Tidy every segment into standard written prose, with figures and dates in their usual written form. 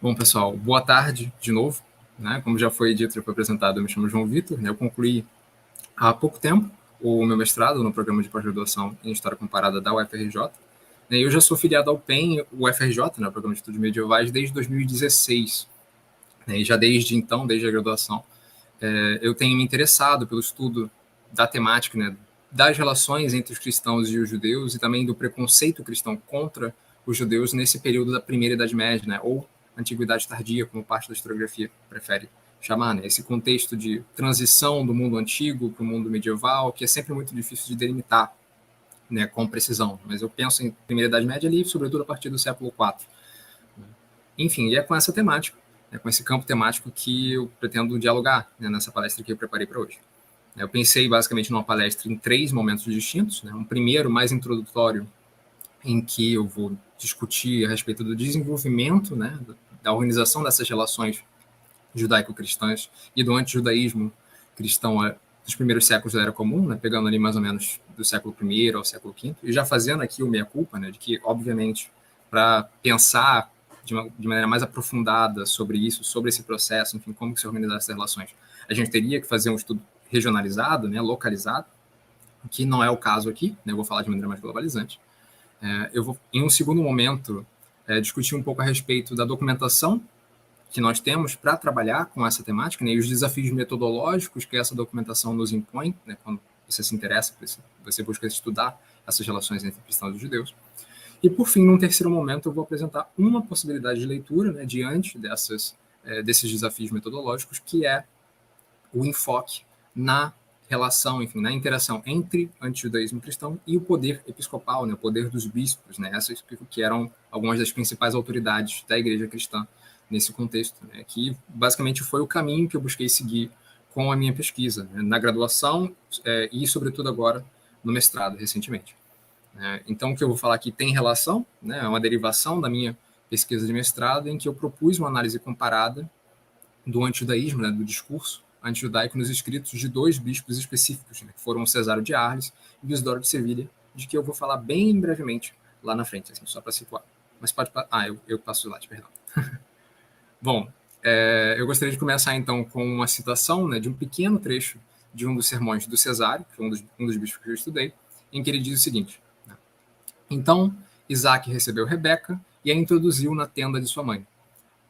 Bom, pessoal, boa tarde de novo. Né? Como já foi dito, já foi apresentado, eu me chamo João Vitor. Né? Eu concluí há pouco tempo o meu mestrado no programa de pós-graduação em História Comparada da UFRJ. Né? Eu já sou filiado ao PEN, o UFRJ, né? O Programa de Estudos Medievais, desde 2016. Né? E já desde então, desde a graduação, eu tenho me interessado pelo estudo da temática, né? Das relações entre os cristãos e os judeus e também do preconceito cristão contra os judeus nesse período da Primeira Idade Média, né? Ou Antiguidade Tardia, como parte da historiografia prefere chamar, né? Esse contexto de transição do mundo antigo para o mundo medieval, que é sempre muito difícil de delimitar, né, com precisão. Mas eu penso em Primeira Idade Média ali, sobretudo a partir do século IV. Enfim, e é com essa temática, né, com esse campo temático que eu pretendo dialogar, né, nessa palestra que eu preparei para hoje. Eu pensei basicamente numa palestra em 3 momentos distintos. Né? Um primeiro, mais introdutório, em que eu vou discutir a respeito do desenvolvimento, né, da organização dessas relações judaico-cristãs e do antijudaísmo cristão dos primeiros séculos da Era Comum, né, pegando ali mais ou menos do século I ao século V, e já fazendo aqui o meia-culpa, né, de que, obviamente, para pensar de maneira mais aprofundada sobre isso, sobre esse processo, enfim, como que se organizar essas relações, a gente teria que fazer um estudo regionalizado, né, localizado, que não é o caso aqui, né, eu vou falar de maneira mais globalizante. Eu vou, em um segundo momento, discutir um pouco a respeito da documentação que nós temos para trabalhar com essa temática, né, e os desafios metodológicos que essa documentação nos impõe, né, quando você se interessa, você busca estudar essas relações entre cristãos e judeus. E, por fim, num terceiro momento, eu vou apresentar uma possibilidade de leitura, né, diante desses desafios metodológicos, que é o enfoque na relação, enfim, na interação entre antijudaísmo cristão e o poder episcopal, né, o poder dos bispos, né, essas que eram algumas das principais autoridades da igreja cristã nesse contexto, né, que basicamente foi o caminho que eu busquei seguir com a minha pesquisa, né, na graduação e, sobretudo, agora no mestrado, recentemente. Então, o que eu vou falar aqui tem relação, né, é uma derivação da minha pesquisa de mestrado, em que eu propus uma análise comparada do antijudaísmo, né, do discurso antijudaico nos escritos de 2 bispos específicos, né, que foram o Cesário de Arles e o Isidoro de Sevilha, de que eu vou falar bem brevemente lá na frente, assim, só para situar. Mas pode... eu passo o slide, perdão. Bom, eu gostaria de começar, então, com uma citação, né, de um pequeno trecho de um dos sermões do Cesário, que foi um dos bispos que eu estudei, em que ele diz o seguinte: né, então, Isaac recebeu Rebeca e a introduziu na tenda de sua mãe.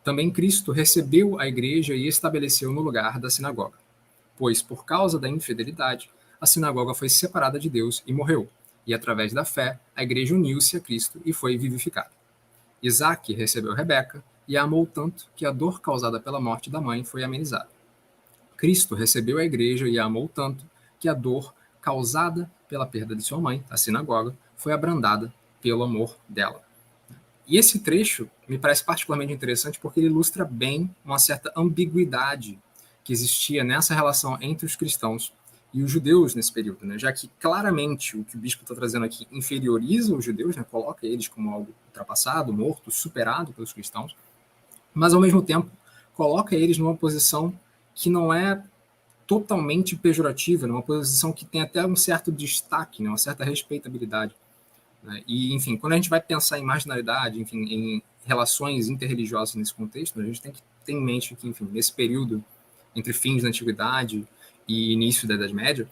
Também Cristo recebeu a igreja e estabeleceu no lugar da sinagoga, pois, por causa da infidelidade, a sinagoga foi separada de Deus e morreu, e através da fé, a igreja uniu-se a Cristo e foi vivificada. Isaac recebeu Rebeca e a amou tanto que a dor causada pela morte da mãe foi amenizada. Cristo recebeu a igreja e a amou tanto que a dor causada pela perda de sua mãe, a sinagoga, foi abrandada pelo amor dela. E esse trecho me parece particularmente interessante porque ele ilustra bem uma certa ambiguidade que existia nessa relação entre os cristãos e os judeus nesse período, né? Já que claramente o que o bispo está trazendo aqui inferioriza os judeus, né? Coloca eles como algo ultrapassado, morto, superado pelos cristãos, mas ao mesmo tempo coloca eles numa posição que não é totalmente pejorativa, numa posição que tem até um certo destaque, né? Uma certa respeitabilidade. Né? E, enfim, quando a gente vai pensar em marginalidade, enfim, em relações interreligiosas nesse contexto, a gente tem que ter em mente que, enfim, nesse período entre fins da Antiguidade e início da Idade Média,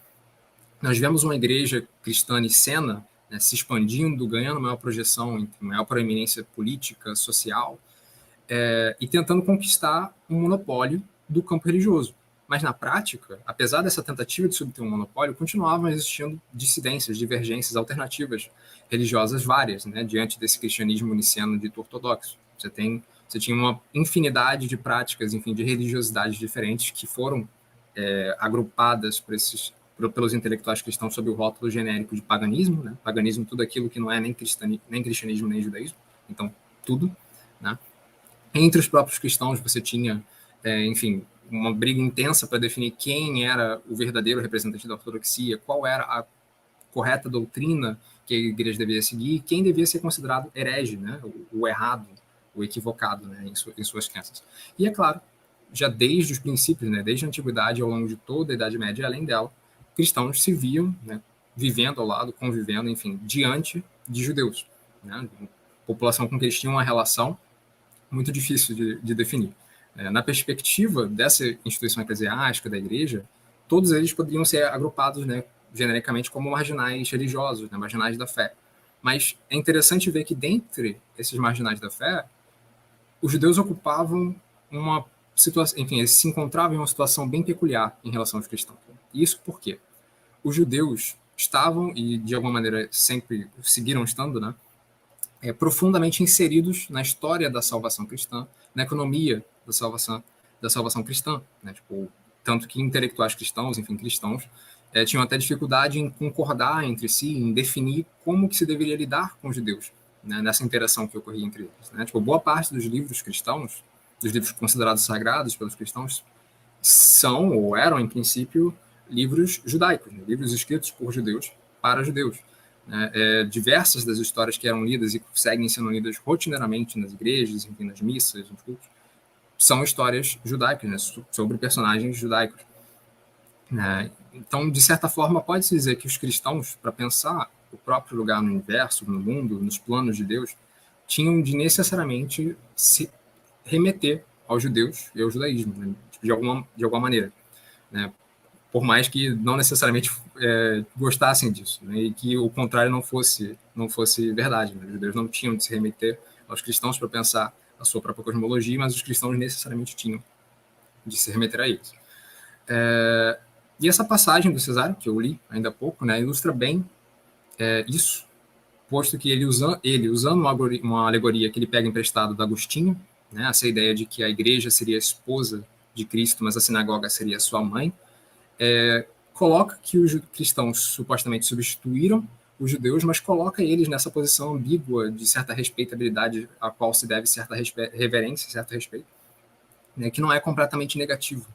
nós vemos uma igreja cristã nicena, né, se expandindo, ganhando maior projeção, maior proeminência política, social, e tentando conquistar um monopólio do campo religioso. Mas, na prática, apesar dessa tentativa de subter um monopólio, continuavam existindo dissidências, divergências, alternativas religiosas várias, né, diante desse cristianismo niceno dito ortodoxo. Você tinha uma infinidade de práticas, enfim, de religiosidades diferentes que foram agrupadas pelos intelectuais cristãos sob o rótulo genérico de paganismo, né? Paganismo, tudo aquilo que não é nem cristianismo nem judaísmo, então tudo, né? Entre os próprios cristãos você tinha, enfim, uma briga intensa para definir quem era o verdadeiro representante da ortodoxia, qual era a correta doutrina que a igreja devia seguir, quem devia ser considerado herege, né? O errado, o equivocado, né? em suas crenças. E, é claro, já desde os princípios, né? Desde a antiguidade, ao longo de toda a Idade Média e além dela, cristãos se viam, né? Vivendo ao lado, convivendo, enfim, diante de judeus, né? População com que eles tinham uma relação muito difícil de definir. Na perspectiva dessa instituição eclesiástica, da igreja, todos eles poderiam ser agrupados, né, genericamente como marginais religiosos, né, marginais da fé. Mas é interessante ver que dentre esses marginais da fé, os judeus ocupavam uma situação, enfim, eles se encontravam em uma situação bem peculiar em relação aos cristãos. Isso por quê? Os judeus estavam, e de alguma maneira sempre seguiram estando, né, profundamente inseridos na história da salvação cristã, na economia da salvação cristã, né? Tipo, tanto que intelectuais cristãos, enfim, cristãos, tinham até dificuldade em concordar entre si, em definir como que se deveria lidar com os judeus, né, nessa interação que ocorria entre eles. Né? Tipo, boa parte dos livros cristãos, dos livros considerados sagrados pelos cristãos, são ou eram, em princípio, livros judaicos, né? Livros escritos por judeus para judeus. Diversas das histórias que eram lidas e seguem sendo lidas rotineiramente nas igrejas, enfim, nas missas, nos cultos, são histórias judaicas, né, sobre personagens judaicos. Então, de certa forma, pode-se dizer que os cristãos, para pensar o próprio lugar no universo, no mundo, nos planos de Deus, tinham de necessariamente se remeter aos judeus e ao judaísmo, né, de alguma maneira, né? Por mais que não necessariamente gostassem disso, né, e que o contrário não fosse verdade. Né? Os judeus não tinham de se remeter aos cristãos para pensar a sua própria cosmologia, mas os cristãos necessariamente tinham de se remeter a eles. E essa passagem do Cesário, que eu li ainda há pouco, né, ilustra bem isso, posto que ele usando uma alegoria que ele pega emprestado do Agostinho, né, essa ideia de que a igreja seria a esposa de Cristo, mas a sinagoga seria a sua mãe, coloca que os cristãos supostamente substituíram os judeus, mas coloca eles nessa posição ambígua de certa respeitabilidade a qual se deve certa reverência, certo respeito, né, que não é completamente negativo.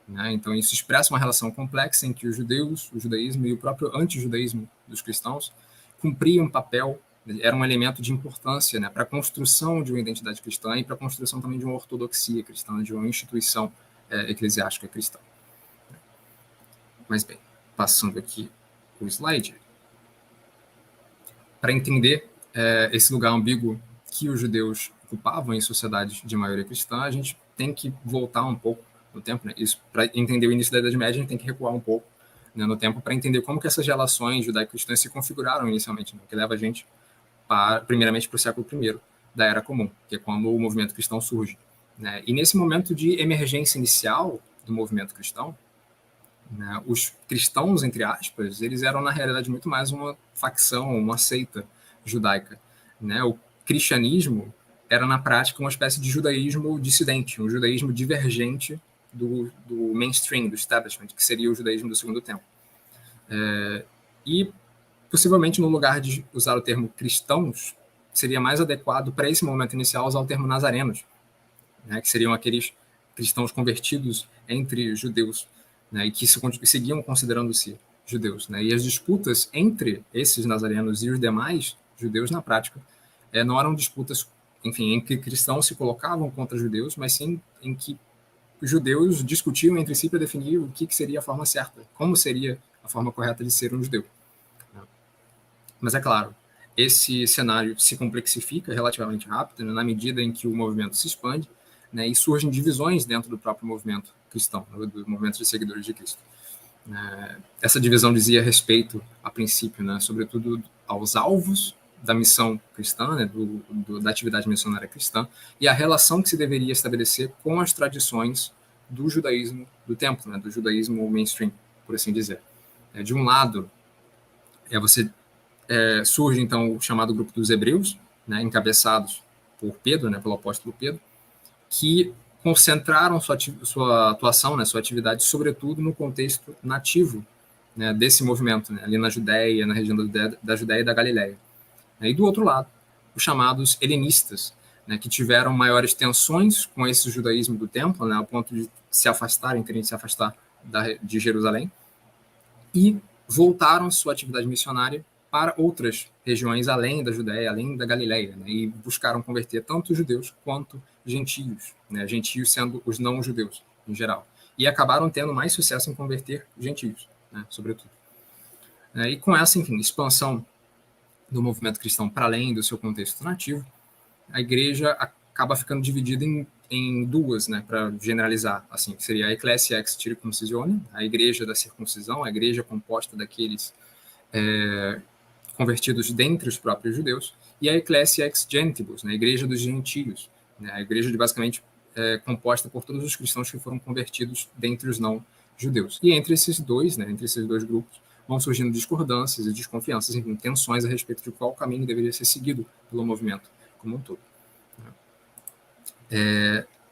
Né? Então isso expressa uma relação complexa em que os judeus, o judaísmo e o próprio antijudaísmo dos cristãos cumpriam um papel, era um elemento de importância, né, para a construção de uma identidade cristã e para a construção também de uma ortodoxia cristã, de uma instituição eclesiástica cristã. Mas bem, passando aqui o slide, para entender esse lugar ambíguo que os judeus ocupavam em sociedades de maioria cristã, a gente tem que voltar um pouco no tempo, né? Isso, para entender o início da Idade Média, a gente tem que recuar um pouco, né, no tempo para entender como que essas relações judaico-cristãs se configuraram inicialmente, né, que leva a gente primeiramente para o século I da Era Comum, que é quando o movimento cristão surge. Né? E nesse momento de emergência inicial do movimento cristão, né, os cristãos, entre aspas, eles eram, na realidade, muito mais uma facção, uma seita judaica. Né? O cristianismo era, na prática, uma espécie de judaísmo dissidente, um judaísmo divergente do mainstream, do establishment, que seria o judaísmo do Segundo Templo. E, possivelmente, no lugar de usar o termo cristãos, seria mais adequado, para esse momento inicial, usar o termo nazarenos, né, que seriam aqueles cristãos convertidos entre judeus, né, e que seguiam considerando-se judeus. Né, e as disputas entre esses nazarenos e os demais judeus, na prática, não eram disputas, enfim, em que cristãos se colocavam contra judeus, mas sim em que os judeus discutiam entre si para definir o que seria a forma certa, como seria a forma correta de ser um judeu. Mas é claro, esse cenário se complexifica relativamente rápido, né, na medida em que o movimento se expande, né, e surgem divisões dentro do próprio movimento cristão, do movimento de seguidores de Cristo. Essa divisão dizia respeito, a princípio, né, sobretudo aos alvos da missão cristã, né, da atividade missionária cristã, e a relação que se deveria estabelecer com as tradições do judaísmo do templo, né, do judaísmo mainstream, por assim dizer. De um lado, surge, então, o chamado grupo dos hebreus, né, encabeçados por Pedro, né, pelo apóstolo Pedro, que concentraram sua atuação, né, sua atividade, sobretudo no contexto nativo, né, desse movimento, né, ali na Judéia, na região da Judéia e da Galiléia. E do outro lado, os chamados helenistas, né, que tiveram maiores tensões com esse judaísmo do templo, né, ao ponto de se afastarem, querem se afastar de Jerusalém, e voltaram sua atividade missionária para outras regiões além da Judéia, além da Galiléia, né, e buscaram converter tanto judeus quanto gentios, né, gentios sendo os não-judeus em geral, e acabaram tendo mais sucesso em converter gentios, né, sobretudo. E com essa, enfim, expansão do movimento cristão para além do seu contexto nativo, a igreja acaba ficando dividido em duas, né, para generalizar, assim, seria a Ecclesia ex circumcisionem, a igreja da circuncisão, a igreja composta daqueles convertidos dentre os próprios judeus, e a Ecclesia ex gentibus, né, a igreja dos gentios, né, a igreja composta por todos os cristãos que foram convertidos dentre os não-judeus. E entre esses dois, né, entre esses dois grupos, vão surgindo discordâncias e desconfianças, enfim, tensões a respeito de qual caminho deveria ser seguido pelo movimento como um todo.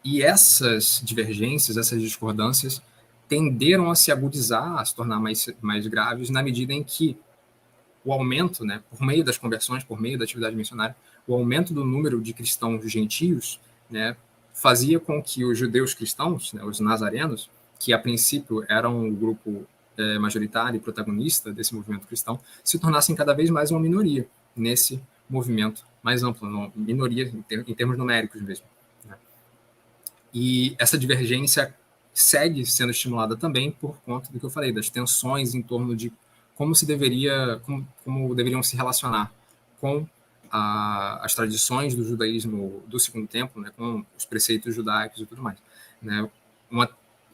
E essas divergências, essas discordâncias, tenderam a se agudizar, a se tornar mais graves, na medida em que o aumento, né, por meio das conversões, por meio da atividade missionária, o aumento do número de cristãos gentios, né, fazia com que os judeus cristãos, né, os nazarenos, que a princípio eram o grupo majoritário e protagonista desse movimento cristão, se tornassem cada vez mais uma minoria nesse movimento mais amplo, minoria em termos numéricos mesmo. Né. E essa divergência segue sendo estimulada também por conta do que eu falei, das tensões em torno de como deveriam se relacionar com as tradições do judaísmo do Segundo Templo, né, com os preceitos judaicos e tudo mais. Né,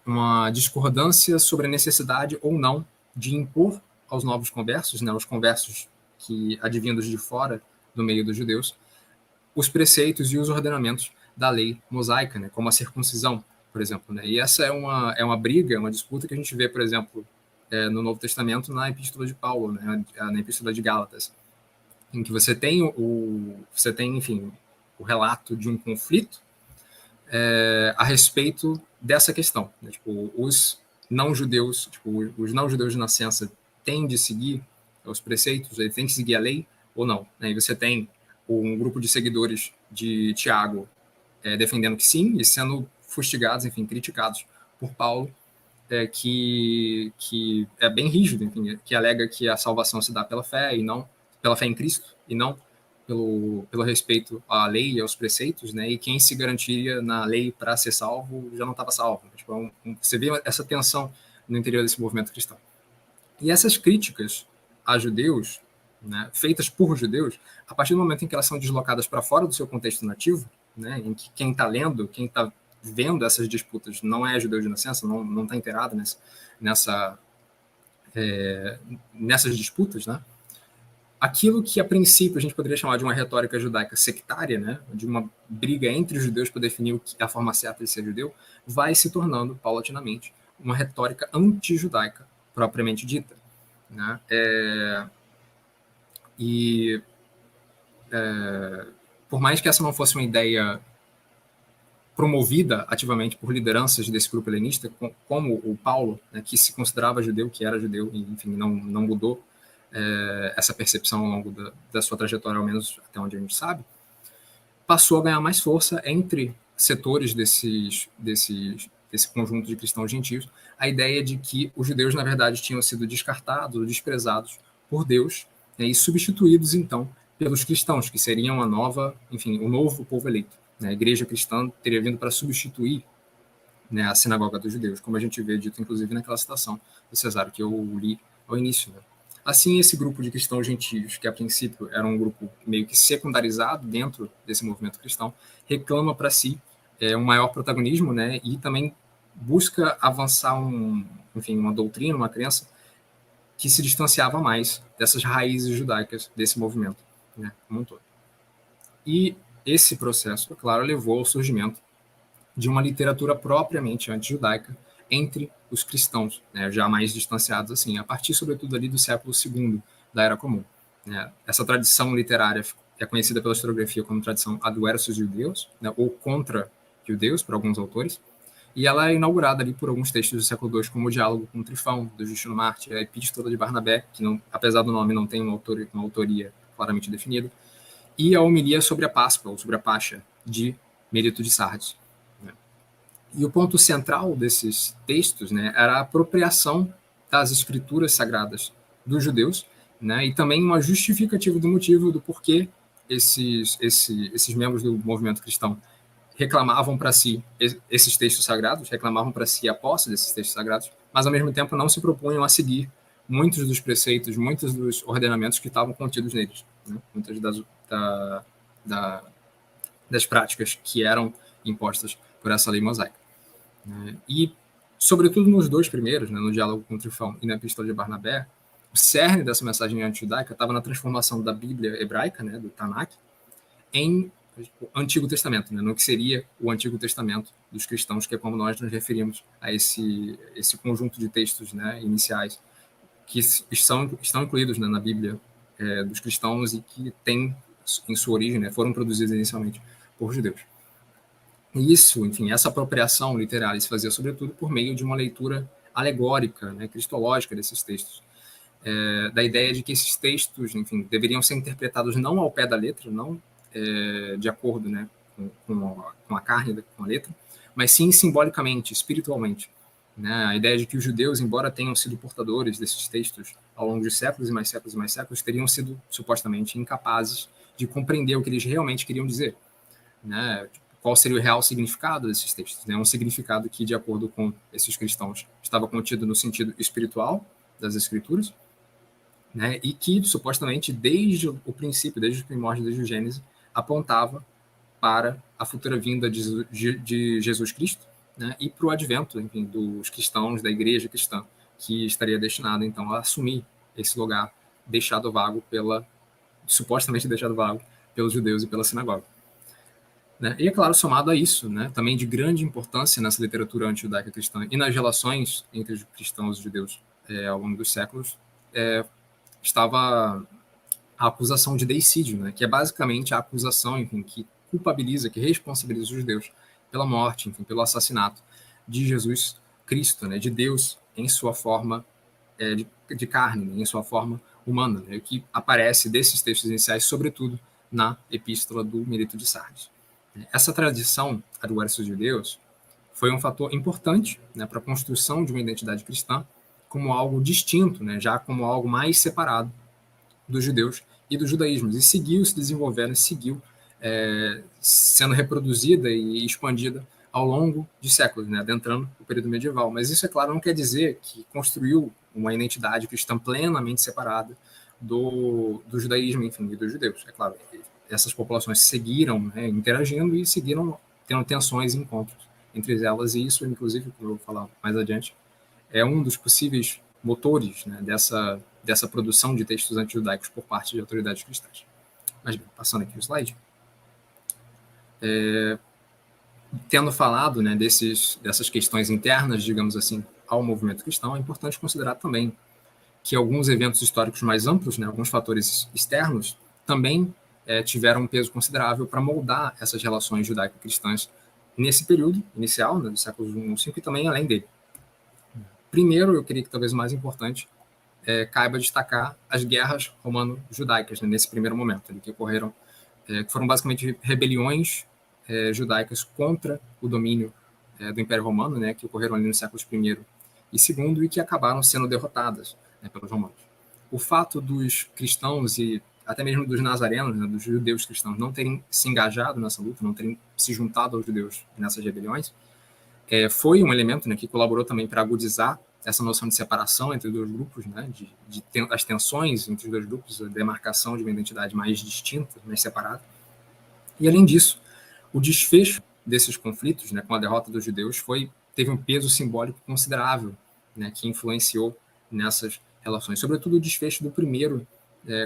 uma discordância sobre a necessidade ou não de impor aos novos conversos, né, aos conversos que advindos de fora do meio dos judeus, os preceitos e os ordenamentos da lei mosaica, né, como a circuncisão, por exemplo. Né, e essa é uma briga, uma disputa que a gente vê, por exemplo, no Novo Testamento, na Epístola de Paulo, né, na Epístola de Gálatas, em que você tem, enfim, o relato de um conflito a respeito dessa questão. Né, tipo, os não-judeus de nascença têm de seguir os preceitos, eles têm que seguir a lei ou não. Né, e você tem um grupo de seguidores de Tiago defendendo que sim, e sendo fustigados, enfim, criticados por Paulo, que é bem rígido, enfim, que alega que a salvação se dá pela fé e não pela fé em Cristo e não pelo respeito à lei e aos preceitos, né? E quem se garantiria na lei para ser salvo já não estava salvo. Tipo, você vê essa tensão no interior desse movimento cristão. E essas críticas a judeus, né, feitas por judeus, a partir do momento em que elas são deslocadas para fora do seu contexto nativo, né, em que quem está lendo, quem está vendo essas disputas não é judeu de nascença, não está inteirado nessas disputas, né? Aquilo que a princípio a gente poderia chamar de uma retórica judaica sectária, né, de uma briga entre os judeus para definir a forma certa de ser judeu, vai se tornando paulatinamente uma retórica anti-judaica propriamente dita. Né? Por mais que essa não fosse uma ideia promovida ativamente por lideranças desse grupo helenista, como o Paulo, né, que se considerava judeu, que era judeu, e, enfim, não mudou essa percepção ao longo da sua trajetória, ao menos até onde a gente sabe, passou a ganhar mais força entre setores desse conjunto de cristãos gentios, a ideia de que os judeus, na verdade, tinham sido descartados, desprezados por Deus, né, e substituídos, então, pelos cristãos, que seriam o novo povo eleito. A igreja cristã teria vindo para substituir, né, a sinagoga dos judeus, como a gente vê dito, inclusive, naquela citação do Cesário que eu li ao início. Né? Assim, esse grupo de cristãos gentios, que a princípio era um grupo meio que secundarizado dentro desse movimento cristão, reclama para si um maior protagonismo, né, e também busca avançar uma doutrina, uma crença que se distanciava mais dessas raízes judaicas desse movimento, né, como um todo. E esse processo, claro, levou ao surgimento de uma literatura propriamente anti-judaica entre os cristãos, né, já mais distanciados assim, a partir, sobretudo, ali do século II da Era Comum. Né. Essa tradição literária é conhecida pela historiografia como tradição ad versus judeus, né, ou contra judeus, por alguns autores, e ela é inaugurada ali por alguns textos do século II, como o Diálogo com Trifão, do Justino Marte, a Epístola de Barnabé, que, não, apesar do nome, não tem uma autoria claramente definida, e a homilia sobre a Páscoa, ou sobre a Pascha, de Mérito de Sardes. E o ponto central desses textos, né, era a apropriação das escrituras sagradas dos judeus, né, e também uma justificativa do motivo do porquê esses membros do movimento cristão reclamavam para si esses textos sagrados, reclamavam para si a posse desses textos sagrados, mas ao mesmo tempo não se propunham a seguir muitos dos preceitos, muitos dos ordenamentos que estavam contidos neles, né, muitas das práticas que eram impostas por essa lei mosaica. E, sobretudo nos dois primeiros, no diálogo com Trifão e na Epístola de Barnabé, o cerne dessa mensagem anti-judaica estava na transformação da Bíblia hebraica, do Tanakh, em Antigo Testamento, no que seria o Antigo Testamento dos cristãos, que é como nós nos referimos a esse conjunto de textos iniciais que estão incluídos na Bíblia dos cristãos e que têm em sua origem, foram produzidos inicialmente por judeus. E isso, enfim, essa apropriação literária se fazia sobretudo por meio de uma leitura alegórica, cristológica desses textos, da ideia de que esses textos, enfim, deveriam ser interpretados não ao pé da letra, não de acordo com a carne, com a letra, mas sim simbolicamente, espiritualmente. A ideia de que os judeus, embora tenham sido portadores desses textos ao longo de séculos e mais séculos e mais séculos, teriam sido supostamente incapazes de compreender o que eles realmente queriam dizer. Qual seria o real significado desses textos? Um significado que, de acordo com esses cristãos, estava contido no sentido espiritual das Escrituras, e que, supostamente, desde o princípio, desde o primórdio, desde o Gênesis, apontava para a futura vinda de Jesus Cristo, e para o advento, enfim, dos cristãos, da igreja cristã, que estaria destinada, então, a assumir esse lugar supostamente deixado vago pelos judeus e pela sinagoga. E, é claro, somado a isso, também de grande importância nessa literatura anti-judaica cristã e nas relações entre os cristãos e os judeus ao longo dos séculos, estava a acusação de deicídio, que é basicamente a acusação, enfim, que culpabiliza, que responsabiliza os judeus pela morte, enfim, pelo assassinato de Jesus Cristo, de Deus em sua forma de carne, em sua forma humana, que aparece desses textos iniciais, sobretudo na Epístola do Mileto de Sardes. Essa tradição a do versos judeus foi um fator importante para a construção de uma identidade cristã como algo distinto, já como algo mais separado dos judeus e do judaísmo, e seguiu se desenvolvendo, seguiu sendo reproduzida e expandida ao longo de séculos, adentrando o período medieval. Mas isso, é claro, não quer dizer que construiu uma identidade cristã plenamente separada do judaísmo, enfim, e dos judeus. É claro, essas populações seguiram interagindo e seguiram tendo tensões e encontros entre elas, e isso, inclusive, como eu vou falar mais adiante, é um dos possíveis motores dessa produção de textos antijudaicos por parte de autoridades cristãs. Mas, bem, passando aqui o slide, tendo falado dessas questões internas, digamos assim, ao movimento cristão, é importante considerar também que alguns eventos históricos mais amplos, alguns fatores externos, também tiveram um peso considerável para moldar essas relações judaico-cristãs nesse período inicial, do século I e V, e também além dele. Primeiro, eu queria que talvez o mais importante caiba destacar as guerras romano-judaicas, nesse primeiro momento, que ocorreram, que foram basicamente rebeliões judaicas contra o domínio do Império Romano, que ocorreram ali nos séculos I e II, e que acabaram sendo derrotadas pelos romanos. O fato dos cristãos e até mesmo dos nazarenos, dos judeus cristãos, não terem se engajado nessa luta, não terem se juntado aos judeus nessas rebeliões, foi um elemento que colaborou também para agudizar essa noção de separação entre os dois grupos, as tensões entre os dois grupos, a demarcação de uma identidade mais distinta, mais separada. E, além disso, o desfecho desses conflitos, com a derrota dos judeus, teve um peso simbólico considerável, que influenciou nessas relações, sobretudo o desfecho do primeiro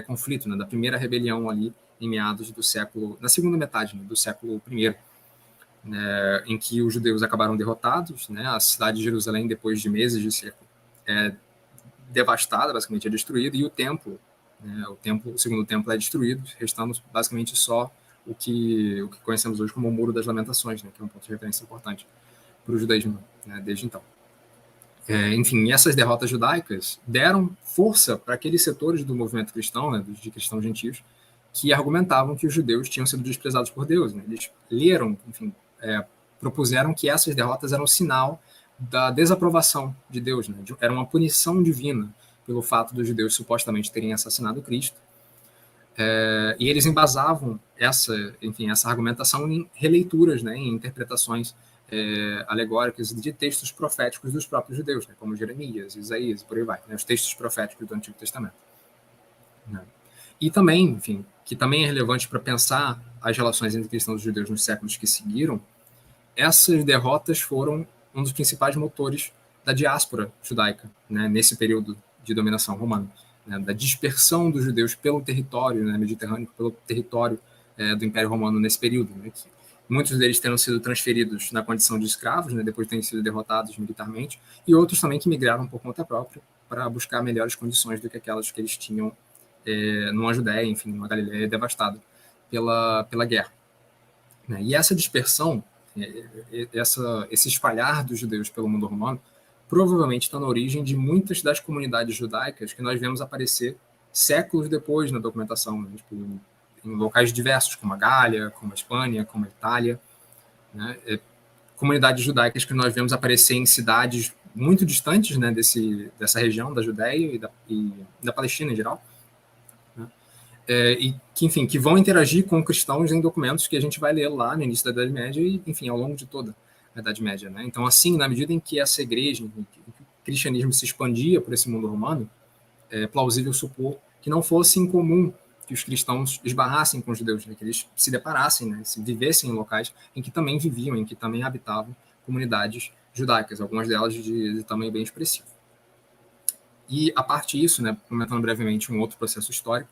conflito, da primeira rebelião ali em meados do século, na segunda metade do século I, em que os judeus acabaram derrotados, a cidade de Jerusalém, depois de meses de cerco, devastada, basicamente é destruída, e o templo, o segundo templo é destruído, restando basicamente só o que conhecemos hoje como o Muro das Lamentações, que é um ponto de referência importante para o judaísmo, desde então. Enfim, essas derrotas judaicas deram força para aqueles setores do movimento cristão, de cristãos gentios, que argumentavam que os judeus tinham sido desprezados por Deus. Eles leram, enfim, propuseram que essas derrotas eram sinal da desaprovação de Deus, era uma punição divina pelo fato dos judeus supostamente terem assassinado Cristo. E eles embasavam essa argumentação em releituras, em interpretações alegóricas de textos proféticos dos próprios judeus, como Jeremias, Isaías e por aí vai, os textos proféticos do Antigo Testamento. E também, enfim, que também é relevante para pensar as relações entre cristãos e judeus nos séculos que seguiram, essas derrotas foram um dos principais motores da diáspora judaica, né, nesse período de dominação romana, né, da dispersão dos judeus pelo território, né, mediterrâneo, pelo território do Império Romano nesse período, né, que muitos deles terão sido transferidos na condição de escravos, né, depois de terem sido derrotados militarmente, e outros também que migraram por conta própria para buscar melhores condições do que aquelas que eles tinham numa Judéia, enfim, numa Galileia devastada pela guerra. Né. E essa dispersão, esse espalhar dos judeus pelo mundo romano, provavelmente está na origem de muitas das comunidades judaicas que nós vemos aparecer séculos depois na documentação, né, tipo, em locais diversos, como a Gália, como a Espanha, como a Itália, né, comunidades judaicas que nós vemos aparecer em cidades muito distantes, né, dessa região da Judéia e da Palestina em geral, né, e que, enfim, que vão interagir com cristãos em documentos que a gente vai ler lá no início da Idade Média e, enfim, ao longo de toda a Idade Média, né? Então, assim, na medida em que essa igreja, em que o cristianismo se expandia por esse mundo romano, é plausível supor que não fosse incomum que os cristãos esbarrassem com os judeus, né? Que eles se deparassem, né? Se vivessem em locais em que também viviam, em que também habitavam comunidades judaicas, algumas delas de tamanho bem expressivo. E, a parte disso, né, comentando brevemente um outro processo histórico,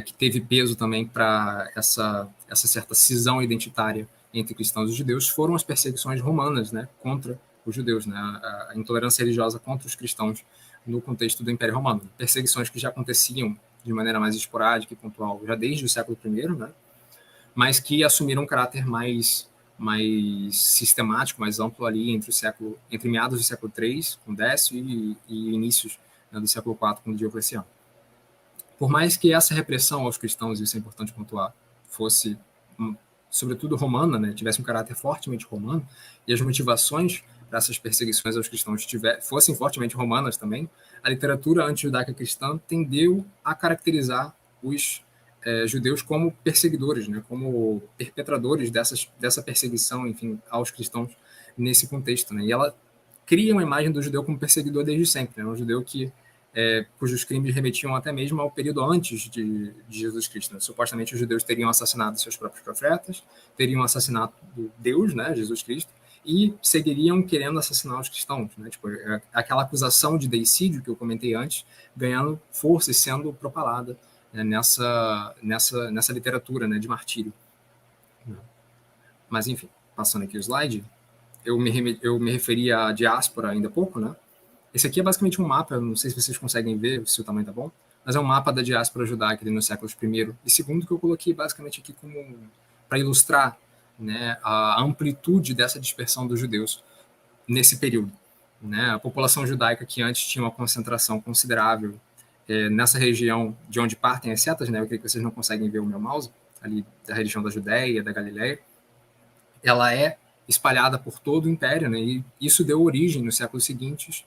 que teve peso também para essa certa cisão identitária entre cristãos e judeus, foram as perseguições romanas, né, contra os judeus, né, a intolerância religiosa contra os cristãos no contexto do Império Romano. Perseguições que já aconteciam de maneira mais esporádica e pontual já desde o século I, né, mas que assumiram um caráter mais sistemático, mais amplo ali entre meados do século III, com Décio, e inícios, né, do século IV, com Diocleciano. Por mais que essa repressão aos cristãos, isso é importante pontuar, fosse, sobretudo, romana, né, tivesse um caráter fortemente romano, e as motivações para essas perseguições aos cristãos fossem fortemente romanas também, a literatura antijudaica cristã tendeu a caracterizar os judeus como perseguidores, né, como perpetradores dessa perseguição, enfim, aos cristãos nesse contexto. Né, e ela cria uma imagem do judeu como perseguidor desde sempre, né, um judeu cujos crimes remetiam até mesmo ao período antes de Jesus Cristo. Né? Supostamente os judeus teriam assassinado seus próprios profetas, teriam assassinado Deus, né, Jesus Cristo, e seguiriam querendo assassinar os cristãos. Né? Tipo, aquela acusação de deicídio que eu comentei antes, ganhando força e sendo propalada, né, nessa literatura, né, de martírio. Mas, enfim, passando aqui o slide, eu me referi à diáspora ainda há pouco, né? Esse aqui é basicamente um mapa, não sei se vocês conseguem ver, se o tamanho tá bom, mas é um mapa da diáspora judaica nos séculos I e II que eu coloquei basicamente aqui para ilustrar, né, a amplitude dessa dispersão dos judeus nesse período. Né? A população judaica que antes tinha uma concentração considerável nessa região de onde partem as setas, né, eu creio que vocês não conseguem ver o meu mouse, ali da região da Judéia, da Galileia, ela é espalhada por todo o Império, né, e isso deu origem, nos séculos seguintes,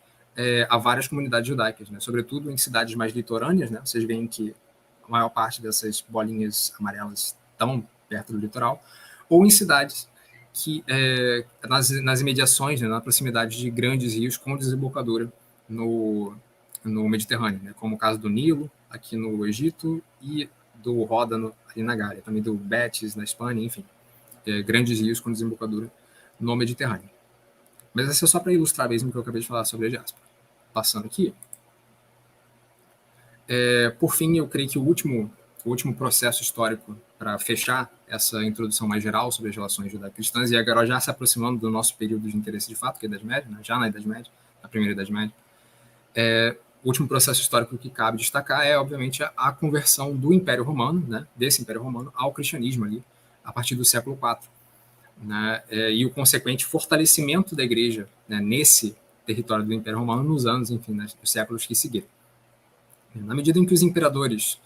a várias comunidades judaicas, né? Sobretudo em cidades mais litorâneas, né? Vocês veem que a maior parte dessas bolinhas amarelas estão perto do litoral, ou em cidades que nas imediações, né, na proximidade de grandes rios com desembocadura no Mediterrâneo, né? Como o caso do Nilo, aqui no Egito, e do Ródano, ali na Gália, também do Betis, na Espanha, enfim, grandes rios com desembocadura no Mediterrâneo. Mas essa é só para ilustrar mesmo o que eu acabei de falar sobre a diáspora. Passando aqui. Por fim, eu creio que o último processo histórico para fechar essa introdução mais geral sobre as relações judaico-cristãs, e agora já se aproximando do nosso período de interesse de fato, que é a Idade Média, né? Já na Idade Média, na primeira Idade Média, o último processo histórico que cabe destacar é, obviamente, a conversão do Império Romano, né? Desse Império Romano, ao cristianismo ali, a partir do século IV. Né? E o consequente fortalecimento da igreja, né, nesse território do Império Romano nos anos, enfim, nos séculos que seguiram. Na medida em que os imperadores,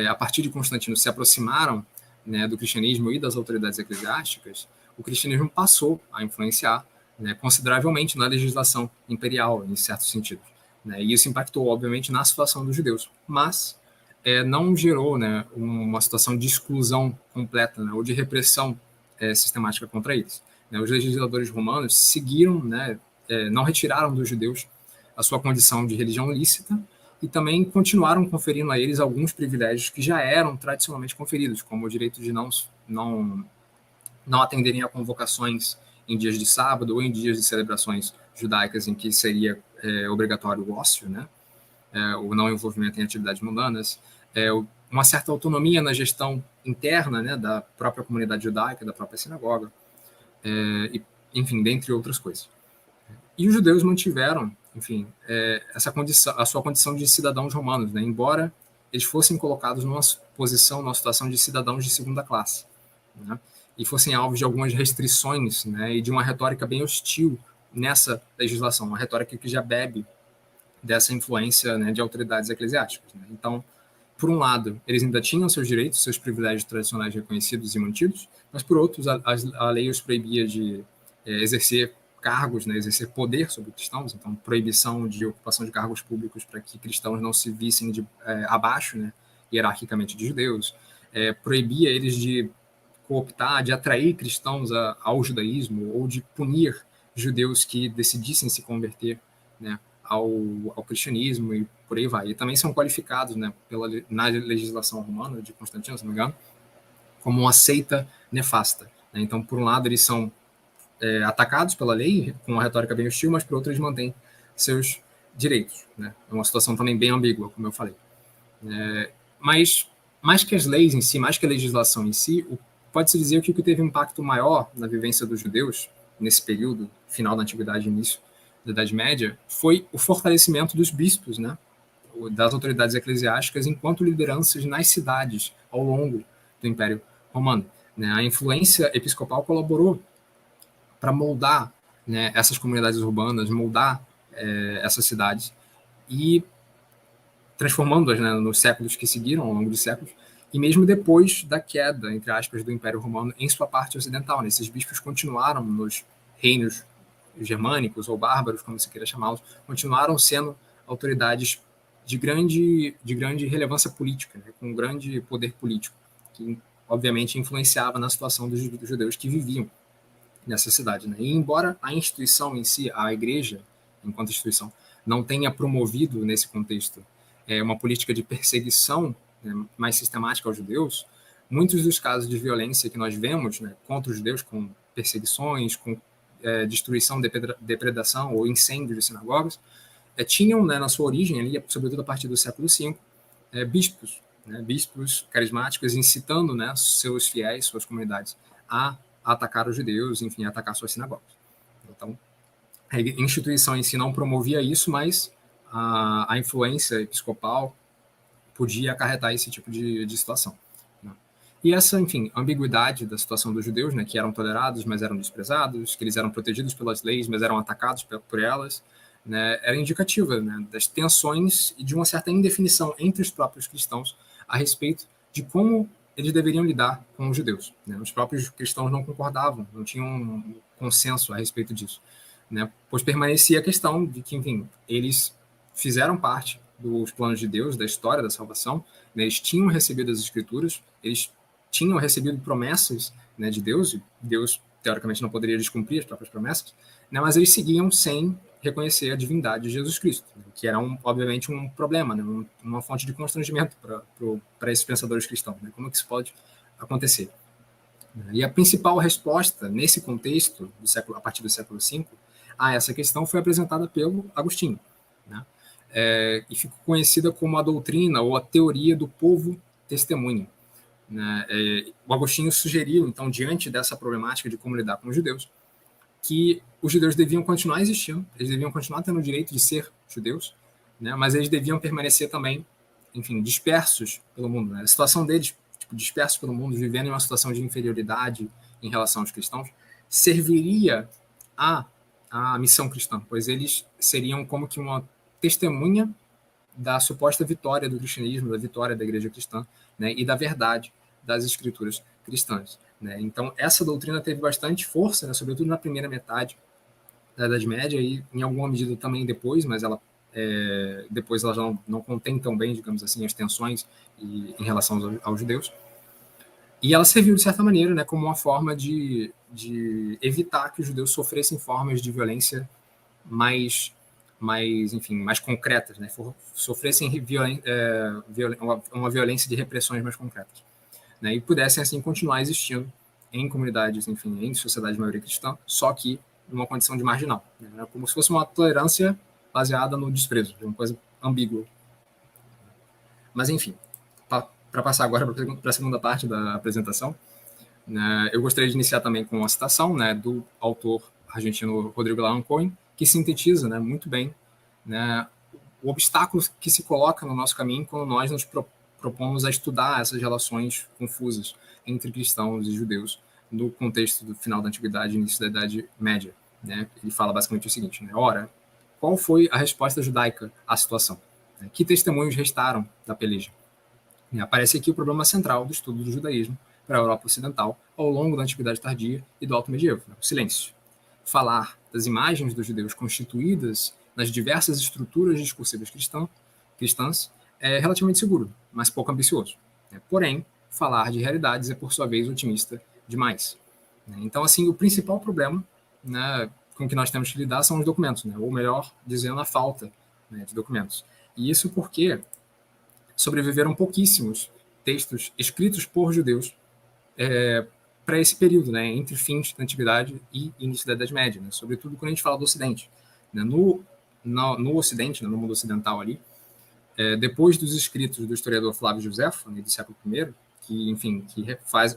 a partir de Constantino, se aproximaram, né, do cristianismo e das autoridades eclesiásticas, o cristianismo passou a influenciar, né, consideravelmente na legislação imperial, em certo sentido. Né, e isso impactou, obviamente, na situação dos judeus, mas não gerou, né, uma situação de exclusão completa, né, ou de repressão sistemática contra eles. Né, os legisladores romanos seguiram, né, não retiraram dos judeus a sua condição de religião lícita, e também continuaram conferindo a eles alguns privilégios que já eram tradicionalmente conferidos, como o direito de não atenderem a convocações em dias de sábado ou em dias de celebrações judaicas em que seria obrigatório o ócio, né? O não envolvimento em atividades mundanas, uma certa autonomia na gestão interna, né, da própria comunidade judaica, da própria sinagoga, e, enfim, dentre outras coisas. E os judeus mantiveram, enfim, essa condição, a sua condição de cidadãos romanos, né, embora eles fossem colocados numa situação de cidadãos de segunda classe, né, e fossem alvos de algumas restrições, né, e de uma retórica bem hostil nessa legislação, uma retórica que já bebe dessa influência, né, de autoridades eclesiásticas. Né. Então, por um lado, eles ainda tinham seus direitos, seus privilégios tradicionais reconhecidos e mantidos, mas por outros, a lei os proibia de exercer cargos, né, exercer poder sobre cristãos, então proibição de ocupação de cargos públicos para que cristãos não se vissem abaixo, né, hierarquicamente de judeus, proibia eles de cooptar, de atrair cristãos ao judaísmo ou de punir judeus que decidissem se converter, né, ao cristianismo e por aí vai. E também são qualificados, né, na legislação romana de Constantino, se não me engano, como uma seita nefasta. Né? Então, por um lado, eles são atacados pela lei, com uma retórica bem hostil, mas por outro, eles mantêm seus direitos. Né? É uma situação também bem ambígua, como eu falei. Mas, mais que as leis em si, mais que a legislação em si, pode-se dizer que o que teve um impacto maior na vivência dos judeus, nesse período, final da Antiguidade e início da Idade Média, foi o fortalecimento dos bispos, né? Das autoridades eclesiásticas enquanto lideranças nas cidades ao longo do Império Romano. Né? A influência episcopal colaborou para moldar, né, essas comunidades urbanas, moldar essas cidades e transformando-as, né, nos séculos que seguiram, ao longo dos séculos, e mesmo depois da queda, entre aspas, do Império Romano em sua parte ocidental. Né? Esses bispos continuaram nos reinos germânicos ou bárbaros, como se queira chamá-los, continuaram sendo autoridades de grande relevância política, né? Com grande poder político, que obviamente influenciava na situação dos judeus que viviam nessa cidade. Né? E embora a instituição em si, a igreja, enquanto instituição, não tenha promovido nesse contexto uma política de perseguição, né, mais sistemática aos judeus, muitos dos casos de violência que nós vemos, né, contra os judeus, com perseguições, com destruição, depredação ou incêndio de sinagogas, tinham, né, na sua origem, ali, sobretudo a partir do século V, bispos, né, bispos carismáticos incitando, né, seus fiéis, suas comunidades, a atacar os judeus, enfim, a atacar suas sinagogas. Então, a instituição em si não promovia isso, mas a influência episcopal podia acarretar esse tipo de situação. Né? E essa, enfim, ambiguidade da situação dos judeus, né, que eram tolerados, mas eram desprezados, que eles eram protegidos pelas leis, mas eram atacados por elas, né, era indicativa, né, das tensões e de uma certa indefinição entre os próprios cristãos a respeito de como eles deveriam lidar com os judeus. Né? Os próprios cristãos não concordavam, não tinham um consenso a respeito disso. Né? Pois permanecia a questão de que, enfim, eles fizeram parte dos planos de Deus, da história da salvação, né? Eles tinham recebido as escrituras, eles tinham recebido promessas, né, de Deus, e Deus, teoricamente, não poderia descumprir as próprias promessas, né, mas eles seguiam sem reconhecer a divindade de Jesus Cristo, né, que era, obviamente, um problema, né, uma fonte de constrangimento para esses pensadores cristãos. Né? Como é que isso pode acontecer? E a principal resposta, nesse contexto, a partir do século V, a essa questão foi apresentada pelo Agostinho, né? E ficou conhecida como a doutrina ou a teoria do povo testemunha. Né? O Agostinho sugeriu, então, diante dessa problemática de como lidar com os judeus, que os judeus deviam continuar existindo, eles deviam continuar tendo o direito de ser judeus, né? Mas eles deviam permanecer também, enfim, dispersos pelo mundo. Né? A situação deles, dispersos pelo mundo, vivendo em uma situação de inferioridade em relação aos cristãos, serviria à missão cristã, pois eles seriam como que uma testemunha da suposta vitória do cristianismo, da vitória da igreja cristã, né, e da verdade das escrituras cristãs. Né? Então, essa doutrina teve bastante força, né, sobretudo na primeira metade da Idade Média e, em alguma medida, também depois, mas depois ela já não contém tão bem, digamos assim, as tensões em relação aos judeus. E ela serviu, de certa maneira, né, como uma forma de evitar que os judeus sofressem formas de violência mais enfim, mais concretas, né? Sofressem uma violência de repressões mais concretas, né? E pudessem, assim, continuar existindo em comunidades, enfim, em sociedade de maioria cristã, só que numa condição de marginal, né? Como se fosse uma tolerância baseada no desprezo, uma coisa ambígua. Mas, enfim, para passar agora para a segunda parte da apresentação, né, eu gostaria de iniciar também com uma citação, né, do autor argentino Rodrigo Laran-Cohen, que sintetiza, né, muito bem, né, o obstáculo que se coloca no nosso caminho quando nós nos propomos a estudar essas relações confusas entre cristãos e judeus no contexto do final da Antiguidade e início da Idade Média. Né? Ele fala basicamente o seguinte, né? Ora, qual foi a resposta judaica à situação? Que testemunhos restaram da peleja? Aparece aqui o problema central do estudo do judaísmo para a Europa Ocidental ao longo da Antiguidade Tardia e do Alto Medievo, o silêncio. Falar das imagens dos judeus constituídas nas diversas estruturas discursivas cristãs é relativamente seguro, mas pouco ambicioso. Porém, falar de realidades é, por sua vez, otimista demais. Então, assim, o principal problema, né, com que nós temos que lidar são os documentos, né, ou melhor dizendo, a falta, né, de documentos. E isso porque sobreviveram pouquíssimos textos escritos por judeus para esse período, né, entre fins da Antiguidade e início da Idade Média, né, sobretudo quando a gente fala do Ocidente. Né, no Ocidente, né, no mundo ocidental ali, depois dos escritos do historiador Flávio Josefo, né, do século I, que, enfim,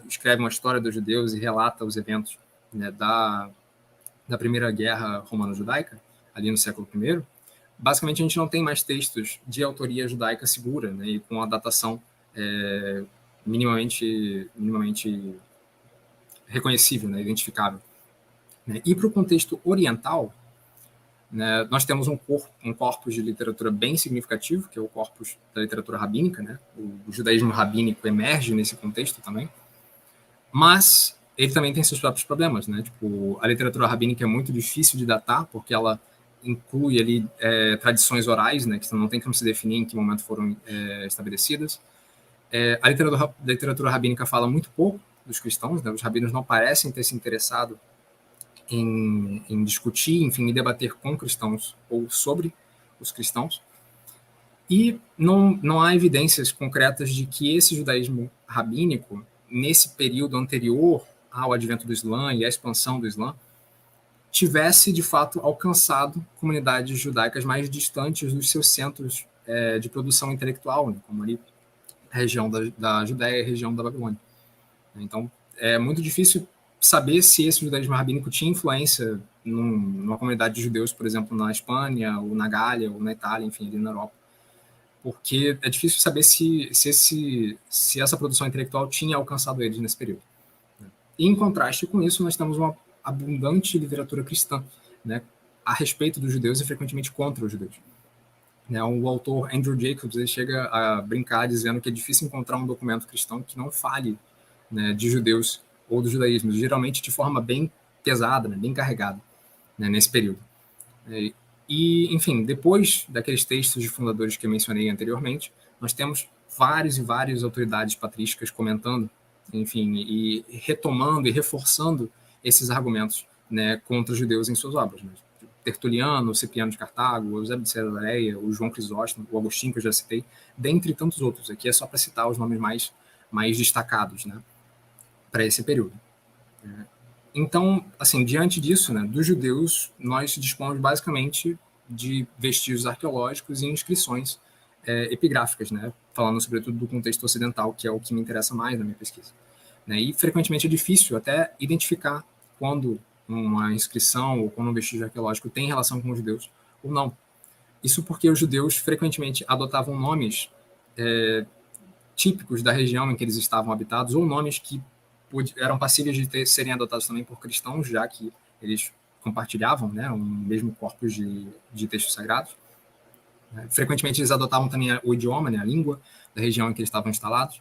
escreve uma história dos judeus e relata os eventos, né, da Primeira Guerra Romano-Judaica, ali no século I, basicamente a gente não tem mais textos de autoria judaica segura, né, e com a datação minimamente reconhecível, né, identificável. E para o contexto oriental, né, nós temos um corpus de literatura bem significativo, que é o corpus da literatura rabínica, né? O judaísmo rabínico emerge nesse contexto também, mas ele também tem seus próprios problemas, né? Tipo, a literatura rabínica é muito difícil de datar, porque ela inclui ali tradições orais, né, que não tem como se definir em que momento foram estabelecidas. A literatura rabínica fala muito pouco dos cristãos, né? Os rabinos não parecem ter se interessado em discutir, enfim, em debater com cristãos ou sobre os cristãos. E não há evidências concretas de que esse judaísmo rabínico, nesse período anterior ao advento do Islã e à expansão do Islã, tivesse, de fato, alcançado comunidades judaicas mais distantes dos seus centros de produção intelectual, né, como ali a região da Judéia e a região da Babilônia. Então, é muito difícil saber se esse judaísmo rabínico tinha influência numa comunidade de judeus, por exemplo, na Espanha, ou na Gália, ou na Itália, enfim, ali na Europa. Porque é difícil saber se essa produção intelectual tinha alcançado eles nesse período. E, em contraste com isso, nós temos uma abundante literatura cristã, né, a respeito dos judeus e frequentemente contra os judeus. O autor Andrew Jacobs ele chega a brincar dizendo que é difícil encontrar um documento cristão que não fale, né, de judeus ou do judaísmo, geralmente de forma bem pesada, né, bem carregada, né, nesse período. E, enfim, depois daqueles textos de fundadores que eu mencionei anteriormente, nós temos vários e várias autoridades patrísticas comentando, enfim, e retomando e reforçando esses argumentos, né, contra os judeus em suas obras. Né? Tertuliano, o Cipriano de Cartago, o Eusébio de Cesareia, o João Crisóstomo, o Agostinho, que eu já citei, dentre tantos outros. Aqui é só para citar os nomes mais destacados, né, para esse período. Então, assim, diante disso, né, dos judeus, nós dispomos basicamente de vestígios arqueológicos e inscrições epigráficas, né, falando sobretudo do contexto ocidental, que é o que me interessa mais na minha pesquisa. Né, e frequentemente é difícil até identificar quando uma inscrição ou quando um vestígio arqueológico tem relação com os judeus ou não. Isso porque os judeus frequentemente adotavam nomes típicos da região em que eles estavam habitados ou nomes que eram passíveis de serem adotados também por cristãos, já que eles compartilhavam, né, um mesmo corpus de textos sagrados. Frequentemente eles adotavam também o idioma, né, a língua da região em que eles estavam instalados.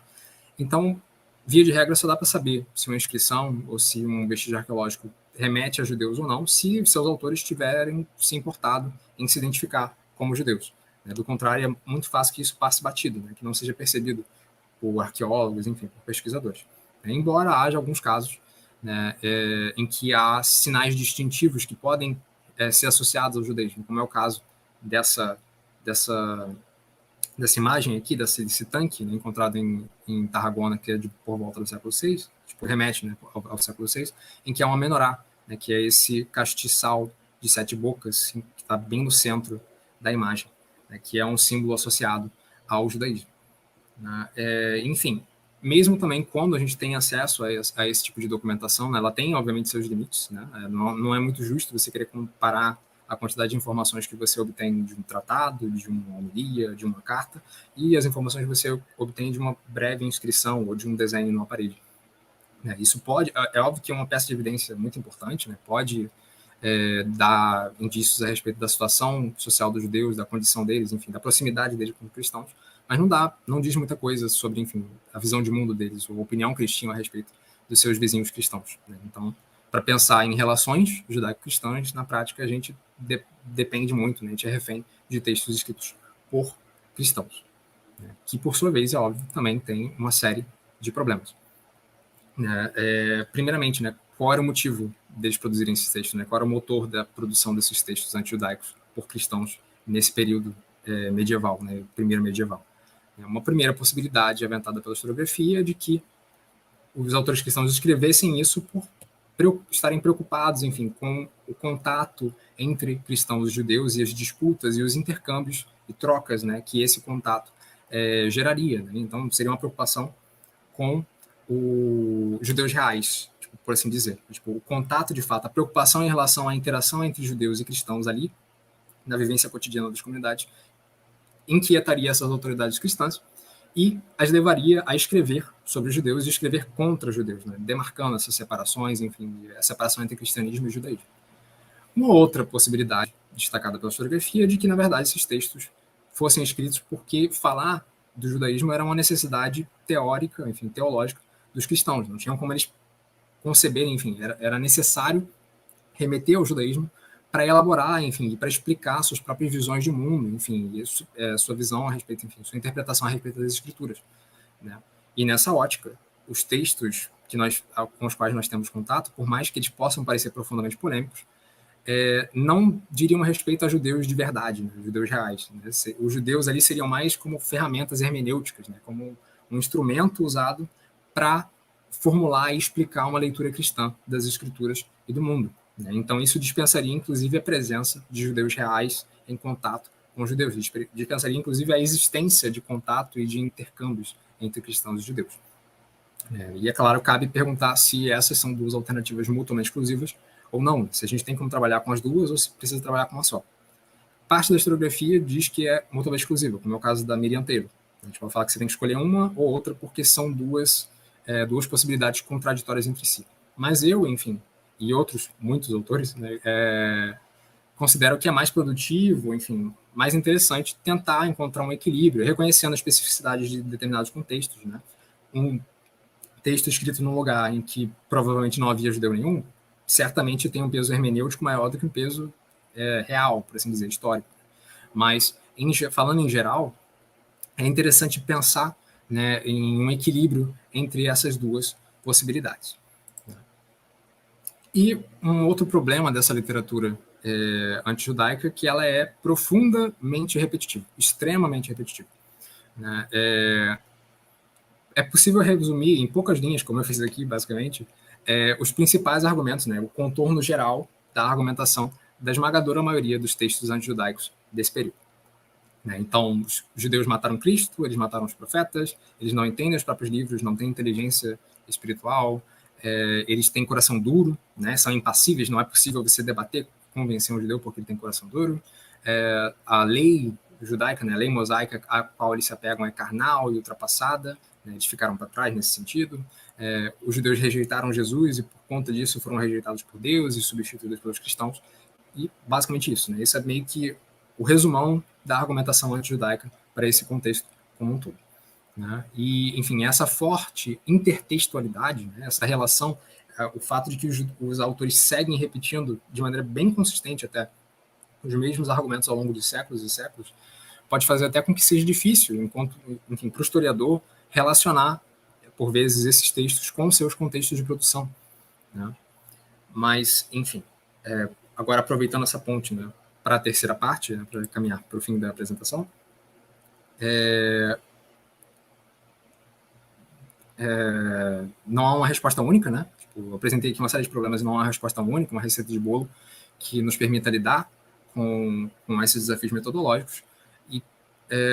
Então, via de regra, só dá para saber se uma inscrição ou se um vestígio arqueológico remete a judeus ou não, se seus autores tiverem se importado em se identificar como judeus. Do contrário, é muito fácil que isso passe batido, né, que não seja percebido por arqueólogos, enfim, por pesquisadores. Embora haja alguns casos, né, em que há sinais distintivos que podem ser associados ao judaísmo, como é o caso dessa imagem aqui, desse tanque, né, encontrado em Tarragona, que é por volta do século VI, tipo, remete, né, ao século VI, em que há uma menorá, né, que é esse castiçal de 7 bocas, assim, que está bem no centro da imagem, né, que é um símbolo associado ao judaísmo. Né? Enfim, mesmo também quando a gente tem acesso a esse tipo de documentação, né, ela tem, obviamente, seus limites. Né? Não é muito justo você querer comparar a quantidade de informações que você obtém de um tratado, de uma homilia, de uma carta, e as informações que você obtém de uma breve inscrição ou de um desenho numa parede. Isso pode, é óbvio que é uma peça de evidência muito importante, né? Pode dar indícios a respeito da situação social dos judeus, da condição deles, enfim, da proximidade deles com os cristãos, mas não diz muita coisa sobre, enfim, a visão de mundo deles, ou a opinião que eles tinham a respeito dos seus vizinhos cristãos. Né? Então, para pensar em relações judaico-cristãs, na prática a gente depende muito, né? A gente é refém de textos escritos por cristãos, né? Que, por sua vez, é óbvio, também tem uma série de problemas. Primeiramente, né, qual era o motivo deles produzirem esses textos? Né? Qual era o motor da produção desses textos anti-judaicos por cristãos nesse período medieval, né, primeiro medieval? Uma primeira possibilidade aventada pela historiografia de que os autores cristãos escrevessem isso por estarem preocupados, enfim, com o contato entre cristãos e judeus e as disputas e os intercâmbios e trocas, né, que esse contato geraria. Né? Então, seria uma preocupação com os judeus reais, tipo, por assim dizer. Tipo, o contato, de fato, a preocupação em relação à interação entre judeus e cristãos ali, na vivência cotidiana das comunidades, inquietaria essas autoridades cristãs e as levaria a escrever sobre os judeus e escrever contra os judeus, né? Demarcando essas separações, enfim, a separação entre cristianismo e judaísmo. Uma outra possibilidade destacada pela historiografia é de que, na verdade, esses textos fossem escritos porque falar do judaísmo era uma necessidade teórica, enfim, teológica dos cristãos. Não tinham como eles conceberem, enfim, era necessário remeter ao judaísmo para elaborar, enfim, para explicar suas próprias visões de mundo, enfim, sua visão a respeito, enfim, sua interpretação a respeito das escrituras, né? E nessa ótica, os textos com os quais nós temos contato, por mais que eles possam parecer profundamente polêmicos, não diriam respeito a judeus de verdade, né, judeus reais. Né? Os judeus ali seriam mais como ferramentas hermenêuticas, né, como um instrumento usado para formular e explicar uma leitura cristã das escrituras e do mundo. Né? Então, isso dispensaria, inclusive, a presença de judeus reais em contato com judeus. Dispensaria, inclusive, a existência de contato e de intercâmbios entre cristãos e judeus. E, é claro, cabe perguntar se essas são duas alternativas mutuamente exclusivas ou não, se a gente tem como trabalhar com as duas ou se precisa trabalhar com uma só. Parte da historiografia diz que é mutuamente exclusiva, como é o caso da Miriam Taylor. A gente pode falar que você tem que escolher uma ou outra porque são duas possibilidades contraditórias entre si. Mas eu, enfim, e muitos autores, né, considero que é mais produtivo, enfim, mais interessante tentar encontrar um equilíbrio, reconhecendo as especificidades de determinados contextos. Né? Um texto escrito num lugar em que provavelmente não havia judeu nenhum, certamente tem um peso hermenêutico maior do que um peso real, por assim dizer, histórico. Mas, falando em geral, é interessante pensar, né, em um equilíbrio entre essas duas possibilidades. E um outro problema dessa literatura antijudaica é que ela é profundamente repetitiva, extremamente repetitiva. Né? É possível resumir em poucas linhas, como eu fiz aqui, basicamente, os principais argumentos, né, o contorno geral da argumentação da esmagadora maioria dos textos antijudaicos desse período. Né? Então, os judeus mataram Cristo, eles mataram os profetas, eles não entendem os próprios livros, não têm inteligência espiritual, eles têm coração duro, né? São impassíveis, não é possível você debater, convencer um judeu porque ele tem coração duro. A lei judaica, né, a lei mosaica a qual eles se apegam é carnal e ultrapassada, né? Eles ficaram para trás nesse sentido. Os judeus rejeitaram Jesus e por conta disso foram rejeitados por Deus e substituídos pelos cristãos. E basicamente isso, né? Esse é meio que o resumão da argumentação antijudaica para esse contexto como um todo. Né? E, enfim, essa forte intertextualidade, né, essa relação, o fato de que os autores seguem repetindo de maneira bem consistente até os mesmos argumentos ao longo de séculos e séculos, pode fazer até com que seja difícil, enfim, para o historiador relacionar, por vezes, esses textos com seus contextos de produção. Né? Mas, enfim, agora aproveitando essa ponte, né, para a terceira parte, né, para caminhar para o fim da apresentação, não há uma resposta única, né? Tipo, eu apresentei aqui uma série de problemas e não há uma resposta única, uma receita de bolo que nos permita lidar com esses desafios metodológicos.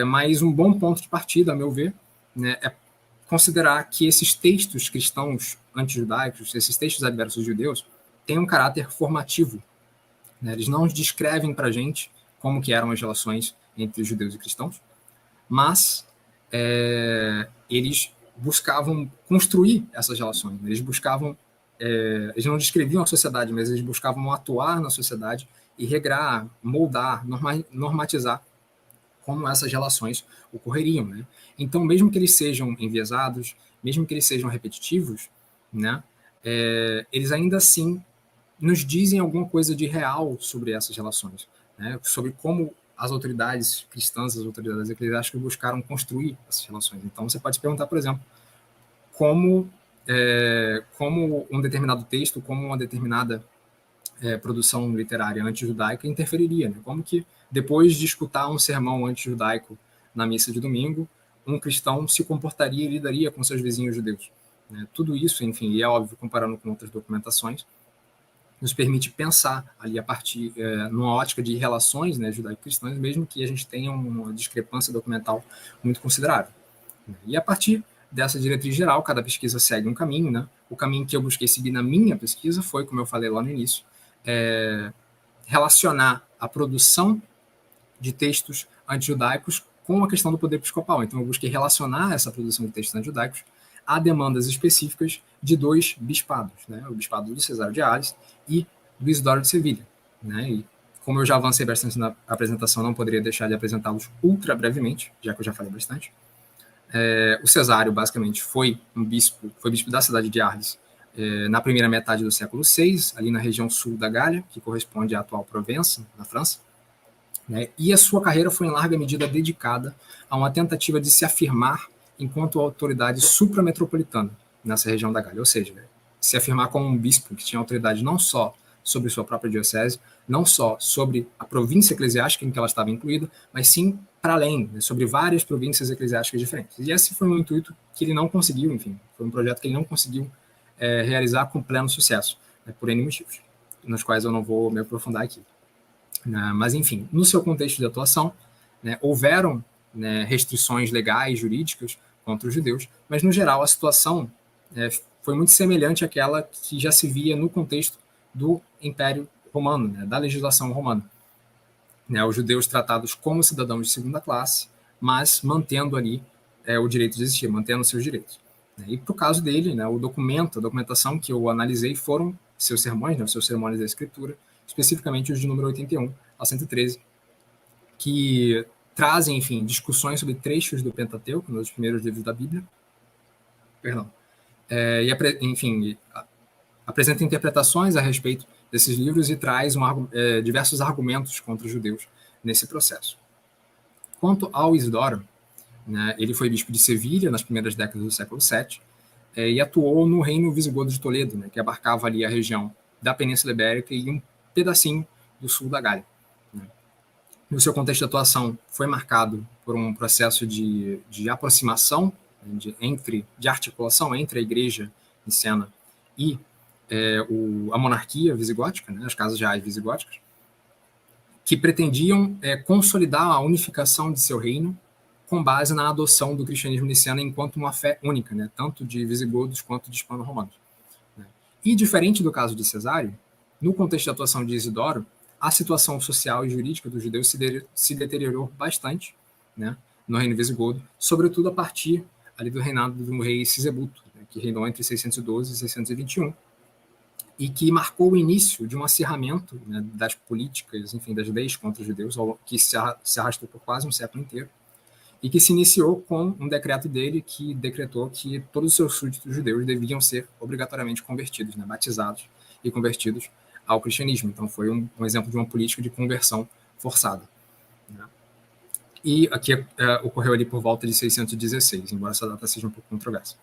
Mas um bom ponto de partida, a meu ver, né, é considerar que esses textos cristãos antijudaicos, esses textos adversos judeus, têm um caráter formativo. Né? Eles não descrevem para a gente como que eram as relações entre judeus e cristãos, mas eles buscavam construir essas relações. Eles buscavam, eles não descreviam a sociedade, mas eles buscavam atuar na sociedade e regrar, moldar, normatizar como essas relações ocorreriam, né? Então, mesmo que eles sejam enviesados, mesmo que eles sejam repetitivos, né, eles ainda assim nos dizem alguma coisa de real sobre essas relações, né, sobre como as autoridades cristãs, as autoridades eclesiásticas buscaram construir essas relações. Então, você pode se perguntar, por exemplo, como um determinado texto, como uma determinada produção literária antijudaica interferiria, né? Como que, depois de escutar um sermão antijudaico na missa de domingo, um cristão se comportaria e lidaria com seus vizinhos judeus. Né? Tudo isso, enfim, e é óbvio, comparando com outras documentações, nos permite pensar ali a partir, numa ótica de relações, né, judaico-cristãs, mesmo que a gente tenha uma discrepância documental muito considerável. E a partir dessa diretriz geral, cada pesquisa segue um caminho, né? O caminho que eu busquei seguir na minha pesquisa foi, como eu falei lá no início, relacionar a produção de textos antijudaicos com a questão do poder episcopal. Então, eu busquei relacionar essa produção de textos antijudaicos a demandas específicas de dois bispados, né? O bispado do Cesário de Arles e do Isidoro de Sevilha. Né? E como eu já avancei bastante na apresentação, não poderia deixar de apresentá-los ultra brevemente, já que eu já falei bastante. O Cesário, basicamente, foi bispo da cidade de Arles na primeira metade do século VI, ali na região sul da Gália, que corresponde à atual Provença, na França. Né? E a sua carreira foi, em larga medida, dedicada a uma tentativa de se afirmar enquanto autoridade suprametropolitana nessa região da Gália, ou seja, se afirmar como um bispo que tinha autoridade não só sobre sua própria diocese, não só sobre a província eclesiástica em que ela estava incluída, mas sim para além, né, sobre várias províncias eclesiásticas diferentes. E esse foi um intuito que ele não conseguiu, enfim, foi um projeto que ele não conseguiu realizar com pleno sucesso, né, por N motivos, nos quais eu não vou me aprofundar aqui. Mas, enfim, no seu contexto de atuação, né, houveram, né, restrições legais, jurídicas contra os judeus, mas, no geral, a situação foi muito semelhante àquela que já se via no contexto do Império Romano, né, da legislação romana. Né, os judeus tratados como cidadãos de segunda classe, mas mantendo ali o direito de existir, mantendo seus direitos. Né. E, para o caso dele, né, a documentação que eu analisei foram seus sermões, né, os seus sermões da Escritura, especificamente os de número 81 a 113, que trazem, enfim, discussões sobre trechos do Pentateuco, nos primeiros livros da Bíblia, enfim, apresenta interpretações a respeito desses livros e traz diversos argumentos contra os judeus nesse processo. Quanto ao Isidoro, né, ele foi bispo de Sevilha nas primeiras décadas do século VII e atuou no reino visigodo de Toledo, né, que abarcava ali a região da Península Ibérica e um pedacinho do sul da Gália. No seu contexto de atuação, foi marcado por um processo de aproximação, de articulação entre a igreja nicena e a monarquia visigótica, né, as casas reais visigóticas, que pretendiam consolidar a unificação de seu reino com base na adoção do cristianismo niceno enquanto uma fé única, né, tanto de visigodos quanto de hispano-romanos. Né. E, diferente do caso de Cesário, no contexto de atuação de Isidoro, a situação social e jurídica dos judeus se deteriorou bastante, né, no reino visigodo, sobretudo a partir ali do reinado do rei Sisebuto, né, que reinou entre 612 e 621, e que marcou o início de um acirramento, né, das políticas, enfim, das leis contra os judeus, que se arrastou por quase um século inteiro, e que se iniciou com um decreto dele que decretou que todos os seus súditos judeus deviam ser obrigatoriamente convertidos, né, batizados e convertidos ao cristianismo. Então, foi um exemplo de uma política de conversão forçada. Né? E aqui ocorreu ali por volta de 616, embora essa data seja um pouco controversa.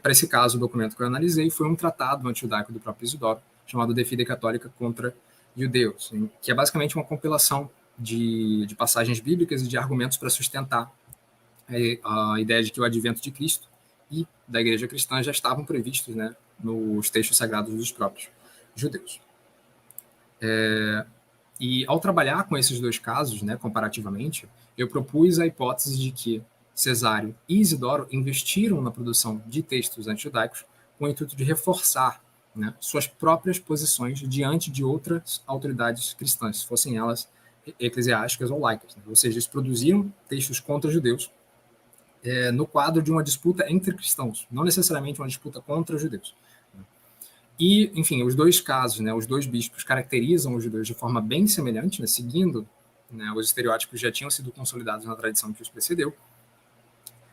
Para esse caso, o documento que eu analisei foi um tratado antijudaico do próprio Isidoro, chamado De Fide Católica contra judeus, que é basicamente uma compilação de passagens bíblicas e de argumentos para sustentar a ideia de que o advento de Cristo e da igreja cristã já estavam previstos, né, nos textos sagrados dos próprios judeus. E ao trabalhar com esses dois casos, né, comparativamente, eu propus a hipótese de que Cesário e Isidoro investiram na produção de textos antijudaicos com o intuito de reforçar, né, suas próprias posições diante de outras autoridades cristãs, fossem elas eclesiásticas ou laicas. Né? Ou seja, eles produziram textos contra judeus no quadro de uma disputa entre cristãos, não necessariamente uma disputa contra os judeus. E, enfim, os dois casos, né, os dois bispos caracterizam os judeus de forma bem semelhante, né, seguindo, né, os estereótipos que já tinham sido consolidados na tradição que os precedeu,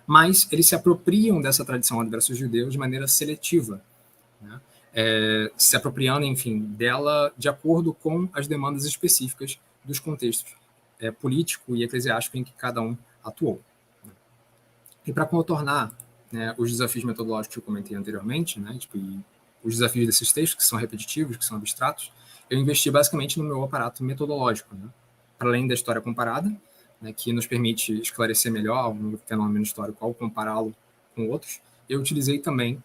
mas eles se apropriam dessa tradição adversa aos judeus de maneira seletiva, né, se apropriando, enfim, dela de acordo com as demandas específicas dos contextos político e eclesiástico em que cada um atuou. E para contornar, né, os desafios metodológicos que eu comentei anteriormente, né, tipo, os desafios desses textos, que são repetitivos, que são abstratos, eu investi basicamente no meu aparato metodológico, né, para além da história comparada, né, que nos permite esclarecer melhor um fenômeno histórico ao compará-lo com outros. Eu utilizei também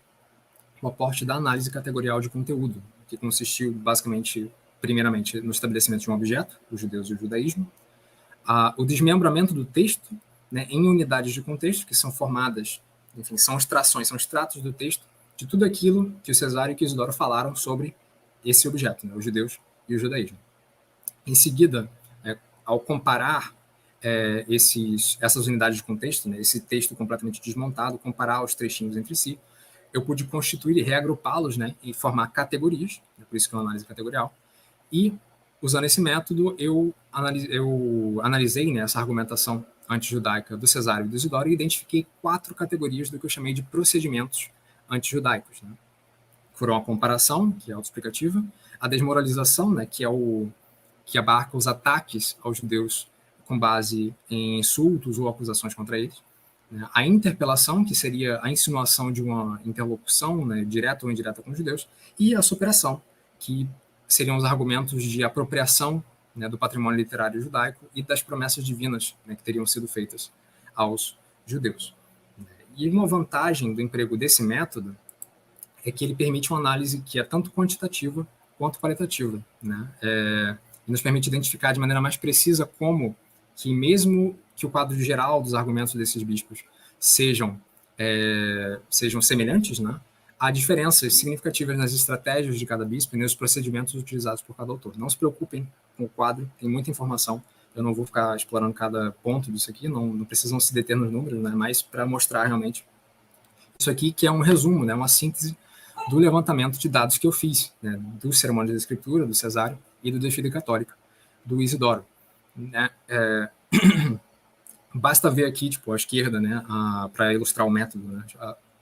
o aporte da análise categorial de conteúdo, que consistiu basicamente, primeiramente, no estabelecimento de um objeto, os judeus e o judaísmo, o desmembramento do texto, né, em unidades de contexto, que são formadas, enfim, são extrações, são extratos do texto de tudo aquilo que o Cesário e que o Isidoro falaram sobre esse objeto, né, os judeus e o judaísmo. Em seguida, ao comparar essas unidades de contexto, né, esse texto completamente desmontado, comparar os trechinhos entre si, eu pude constituir e reagrupá-los, né, e formar categorias, né, por isso que é uma análise categorial, e usando esse método, eu analisei, né, essa argumentação antijudaica do Cesário e do Isidoro e identifiquei 4 categorias do que eu chamei de procedimentos antijudaicos. Né? Foram a comparação, que é autoexplicativa, a desmoralização, né, que abarca os ataques aos judeus com base em insultos ou acusações contra eles, né? A interpelação, que seria a insinuação de uma interlocução, né, direta ou indireta com os judeus, e a superação, que seriam os argumentos de apropriação, né, do patrimônio literário judaico e das promessas divinas, né, que teriam sido feitas aos judeus. E uma vantagem do emprego desse método é que ele permite uma análise que é tanto quantitativa quanto qualitativa, né? E nos permite identificar de maneira mais precisa como que, mesmo que o quadro geral dos argumentos desses bispos sejam semelhantes, né, há diferenças significativas nas estratégias de cada bispo e nos procedimentos utilizados por cada autor. Não se preocupem com o quadro, tem muita informação. Eu não vou ficar explorando cada ponto disso aqui, não precisam se deter nos números, né, mas para mostrar realmente isso aqui, que é um resumo, né, uma síntese do levantamento de dados que eu fiz, né, do Sermão da Escritura, do Cesário, e do De Fide Católica, do Isidoro. Né, basta ver aqui, tipo, à esquerda, né, para ilustrar o método, né,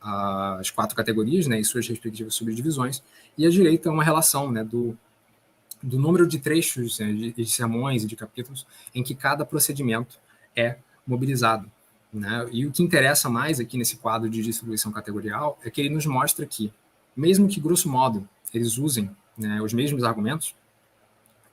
as 4 categorias, né, e suas respectivas subdivisões, e à direita uma relação, né, do número de trechos, né, de sermões e de capítulos em que cada procedimento é mobilizado. Né? E o que interessa mais aqui nesse quadro de distribuição categorial é que ele nos mostra que, mesmo que, grosso modo, eles usem, né, os mesmos argumentos,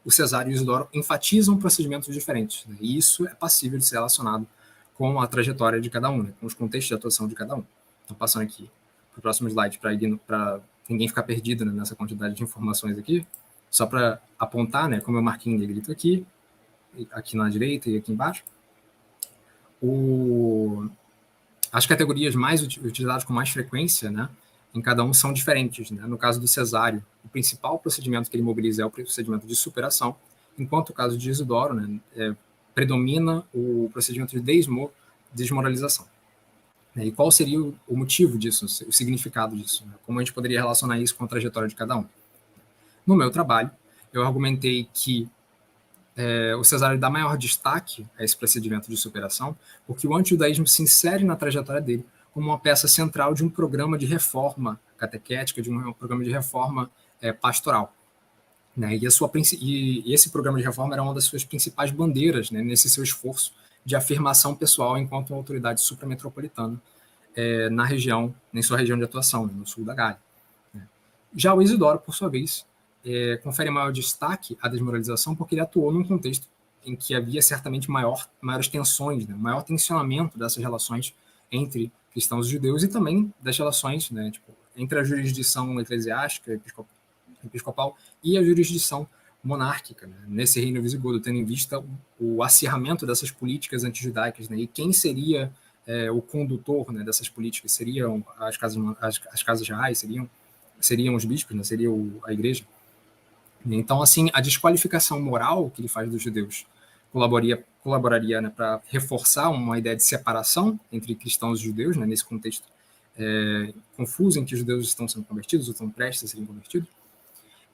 o Cesário e o Isidoro enfatizam procedimentos diferentes. Né? E isso é passível de ser relacionado com a trajetória de cada um, né, com os contextos de atuação de cada um. Então, passando aqui para o próximo slide, para ninguém ficar perdido, né, nessa quantidade de informações aqui, só para apontar, né, como eu marquei em negrito aqui na direita e aqui embaixo, as categorias mais utilizadas com mais frequência, né, em cada um são diferentes. Né? No caso do Cesário, o principal procedimento que ele mobiliza é o procedimento de superação, enquanto o caso de Isidoro, né, predomina o procedimento de desmoralização. E qual seria o motivo disso, o significado disso? Né? Como a gente poderia relacionar isso com a trajetória de cada um? No meu trabalho, eu argumentei que o Cesário dá maior destaque a esse procedimento de superação, porque o antijudaísmo se insere na trajetória dele como uma peça central de um programa de reforma catequética, de um programa de reforma pastoral. Né? E esse programa de reforma era uma das suas principais bandeiras, né, nesse seu esforço de afirmação pessoal enquanto uma autoridade suprametropolitana na região, em sua região de atuação, né, no sul da Gália. Né? Já o Isidoro, por sua vez, confere maior destaque à desmoralização porque ele atuou num contexto em que havia certamente maiores tensões, né, maior tensionamento dessas relações entre cristãos e judeus e também das relações, né, tipo, entre a jurisdição eclesiástica, episcopal e a jurisdição monárquica, né, nesse reino visigodo, tendo em vista o acirramento dessas políticas antijudaicas, né, e quem seria o condutor, né, dessas políticas? Seriam as casas reais, seriam os bispos, né, seria a igreja? Então, assim, a desqualificação moral que ele faz dos judeus colaboraria, né, para reforçar uma ideia de separação entre cristãos e judeus, né, nesse contexto confuso em que os judeus estão sendo convertidos ou estão prestes a serem convertidos.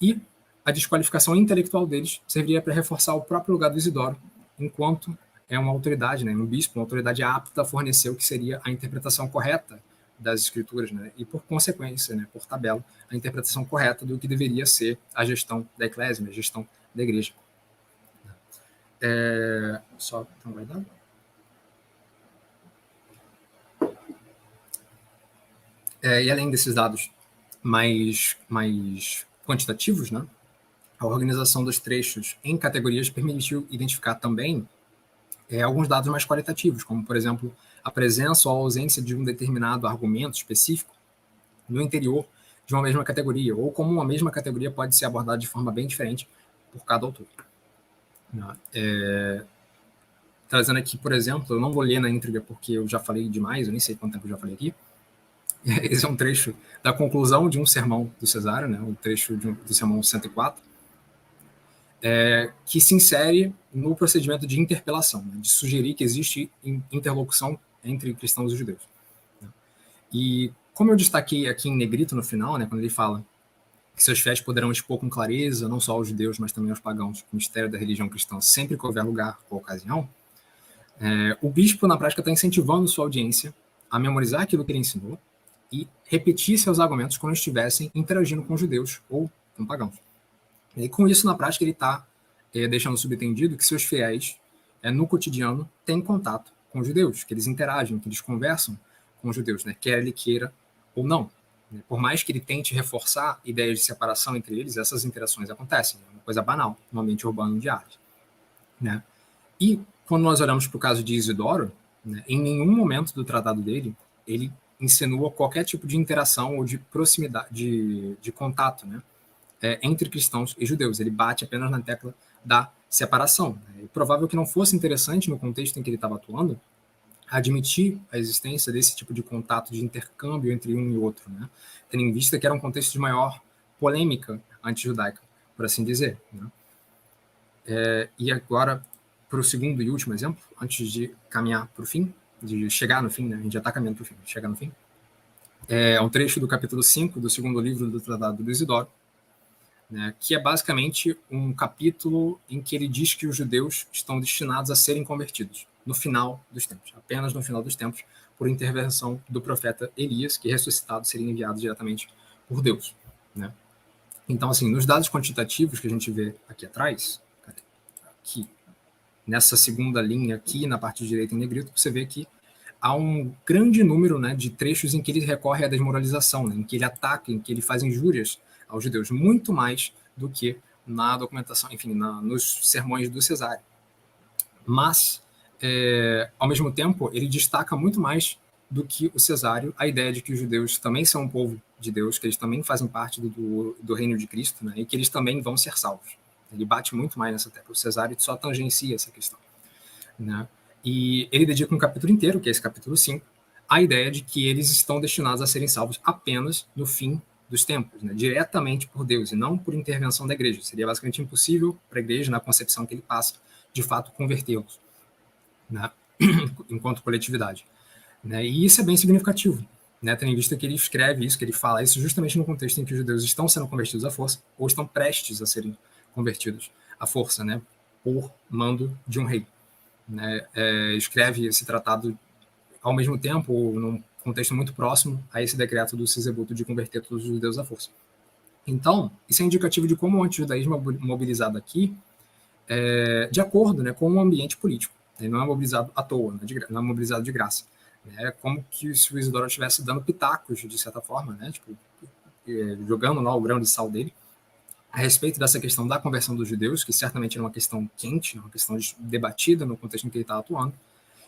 E a desqualificação intelectual deles serviria para reforçar o próprio lugar do Isidoro, enquanto é uma autoridade, né, um bispo, uma autoridade apta a fornecer o que seria a interpretação correta das escrituras, né, e por consequência, né, por tabela, a interpretação correta do que deveria ser a gestão da eclésia, né, a gestão da igreja. Só não vai dar. E além desses dados mais quantitativos, né, a organização dos trechos em categorias permitiu identificar também alguns dados mais qualitativos, como, por exemplo, a presença ou a ausência de um determinado argumento específico no interior de uma mesma categoria, ou como uma mesma categoria pode ser abordada de forma bem diferente por cada autor. Trazendo aqui, por exemplo, eu não vou ler na íntegra porque eu já falei demais, eu nem sei quanto tempo eu já falei aqui. Esse é um trecho da conclusão de um sermão do Cesário, né, um trecho do sermão 104, que se insere no procedimento de interpelação, né, de sugerir que existe interlocução entre cristãos e judeus. E como eu destaquei aqui em negrito no final, né, quando ele fala que seus fiéis poderão expor com clareza, não só aos judeus, mas também aos pagãos, o mistério da religião cristã, sempre que houver lugar ou ocasião, o bispo, na prática, está incentivando sua audiência a memorizar aquilo que ele ensinou e repetir seus argumentos quando estivessem interagindo com judeus ou com pagãos. E com isso, na prática, ele está deixando subentendido que seus fiéis, no cotidiano, têm contato com os judeus, que eles interagem, que eles conversam com os judeus, né, quer ele queira ou não. Por mais que ele tente reforçar ideias de separação entre eles, essas interações acontecem. É uma coisa banal no ambiente urbano diário. Né? E quando nós olhamos para o caso de Isidoro, né, em nenhum momento do tratado dele, ele insinua qualquer tipo de interação ou de proximidade, de contato, né, entre cristãos e judeus. Ele bate apenas na tecla da separação. É provável que não fosse interessante, no contexto em que ele estava atuando, admitir a existência desse tipo de contato, de intercâmbio entre um e outro, né? Tendo em vista que era um contexto de maior polêmica antijudaica, por assim dizer. Né? E agora, para o segundo e último exemplo, antes de caminhar para o fim, de chegar no fim, né? A gente já está caminhando para o fim, chegar no fim, é um trecho do capítulo 5 do segundo livro do Tratado do Isidoro, né, que é basicamente um capítulo em que ele diz que os judeus estão destinados a serem convertidos no final dos tempos, apenas no final dos tempos, por intervenção do profeta Elias, que ressuscitado seria enviado diretamente por Deus. Né? Então, assim, nos dados quantitativos que a gente vê aqui atrás, aqui, nessa segunda linha aqui, na parte direita em negrito, você vê que há um grande número, né, de trechos em que ele recorre à desmoralização, né, em que ele ataca, em que ele faz injúrias aos judeus, muito mais do que na documentação, enfim, nos sermões do Cesário. Mas, ao mesmo tempo, ele destaca muito mais do que o Cesário a ideia de que os judeus também são um povo de Deus, que eles também fazem parte do reino de Cristo, né, e que eles também vão ser salvos. Ele bate muito mais nessa tecla. O Cesário só tangencia essa questão. Né? E ele dedica um capítulo inteiro, que é esse capítulo 5, à ideia de que eles estão destinados a serem salvos apenas no fim dos tempos, né? Diretamente por Deus e não por intervenção da igreja. Seria basicamente impossível para a igreja, na concepção que ele passa, de fato convertê-los, né? Enquanto coletividade. Né? E isso é bem significativo, né? Tendo em vista que ele escreve isso, que ele fala isso justamente no contexto em que os judeus estão sendo convertidos à força ou estão prestes a serem convertidos à força, né? Por mando de um rei. Né? Escreve esse tratado ao mesmo tempo, num contexto muito próximo a esse decreto do Sisebuto de converter todos os judeus à força. Então, isso é indicativo de como o antijudaísmo é mobilizado aqui de acordo, né, com o ambiente político. Ele não é mobilizado à toa, não é mobilizado de graça. É como que se o Isidoro estivesse dando pitacos, de certa forma, né, tipo, jogando lá o grão de sal dele, a respeito dessa questão da conversão dos judeus, que certamente era uma questão quente, uma questão debatida no contexto em que ele estava atuando,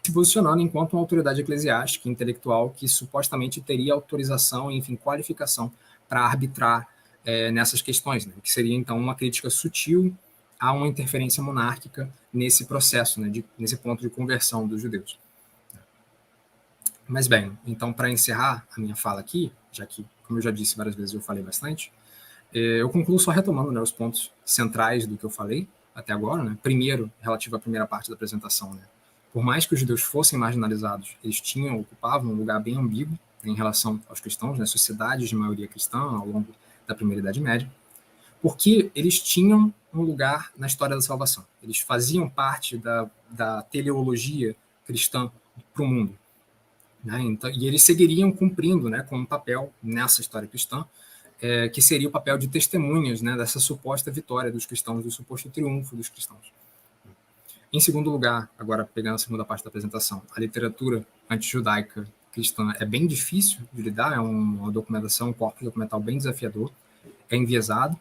se posicionando enquanto uma autoridade eclesiástica, intelectual, que supostamente teria autorização, enfim, qualificação para arbitrar nessas questões, né? Que seria, então, uma crítica sutil a uma interferência monárquica nesse processo, né? Nesse ponto de conversão dos judeus. Mas bem, então, para encerrar a minha fala aqui, já que, como eu já disse várias vezes, eu falei bastante, eu concluo só retomando, né, os pontos centrais do que eu falei até agora. Né? Primeiro, relativo à primeira parte da apresentação, né? Por mais que os judeus fossem marginalizados, eles ocupavam um lugar bem ambíguo, né, em relação aos cristãos, né, sociedades de maioria cristã ao longo da primeira Idade Média, porque eles tinham um lugar na história da salvação. Eles faziam parte da teleologia cristã para o mundo. Né? Então, e eles seguiriam cumprindo, né, com um papel nessa história cristã, que seria o papel de testemunhas, né, dessa suposta vitória dos cristãos, do suposto triunfo dos cristãos. Em segundo lugar, agora pegando a segunda parte da apresentação, a literatura antijudaica cristã é bem difícil de lidar, é uma documentação, um corpus documental bem desafiador, é enviesado,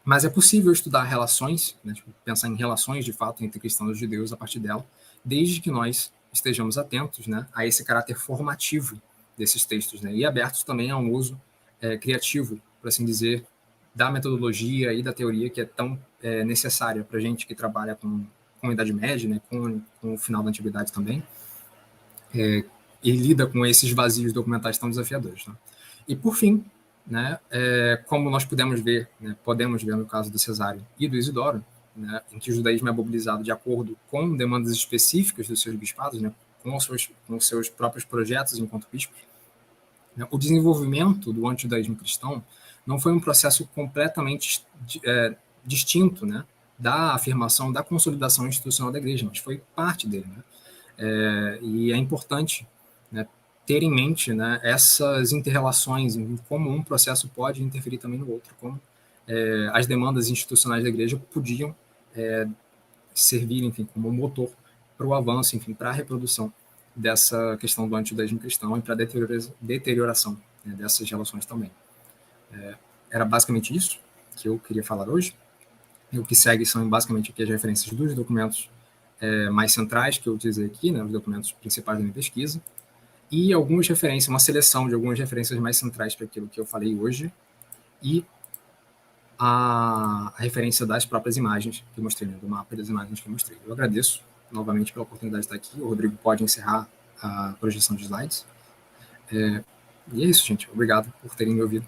mas é possível estudar relações, né, tipo, pensar em relações de fato entre cristãos e judeus a partir dela, desde que nós estejamos atentos, né, a esse caráter formativo desses textos, né, e abertos também a um uso criativo, por assim dizer, da metodologia e da teoria que é tão necessária para a gente que trabalha com a Idade Média, né, com o final da Antiguidade também, e lida com esses vazios documentais tão desafiadores. Né? E, por fim, né, como nós podemos ver no caso do Cesário e do Isidoro, né, em que o judaísmo é mobilizado de acordo com demandas específicas dos seus bispados, né, com os seus próprios projetos enquanto bispos, né, o desenvolvimento do antijudaísmo cristão não foi um processo completamente distinto, né, da afirmação, da consolidação institucional da igreja, mas foi parte dele. Né? E é importante, né, ter em mente, né, essas interrelações, em como um processo pode interferir também no outro, como as demandas institucionais da igreja podiam servir, enfim, como motor para o avanço, enfim, para a reprodução dessa questão do antijudaísmo cristão e para a deterioração, né, dessas relações também. Era basicamente isso que eu queria falar hoje. E o que segue são basicamente aqui as referências dos documentos mais centrais que eu utilizei aqui, né, os documentos principais da minha pesquisa, e algumas referências, uma seleção de algumas referências mais centrais para aquilo que eu falei hoje, e a referência das próprias imagens que eu mostrei, né, do mapa das imagens que eu mostrei. Eu agradeço novamente pela oportunidade de estar aqui. O Rodrigo pode encerrar a projeção de slides. E é isso, gente. Obrigado por terem me ouvido.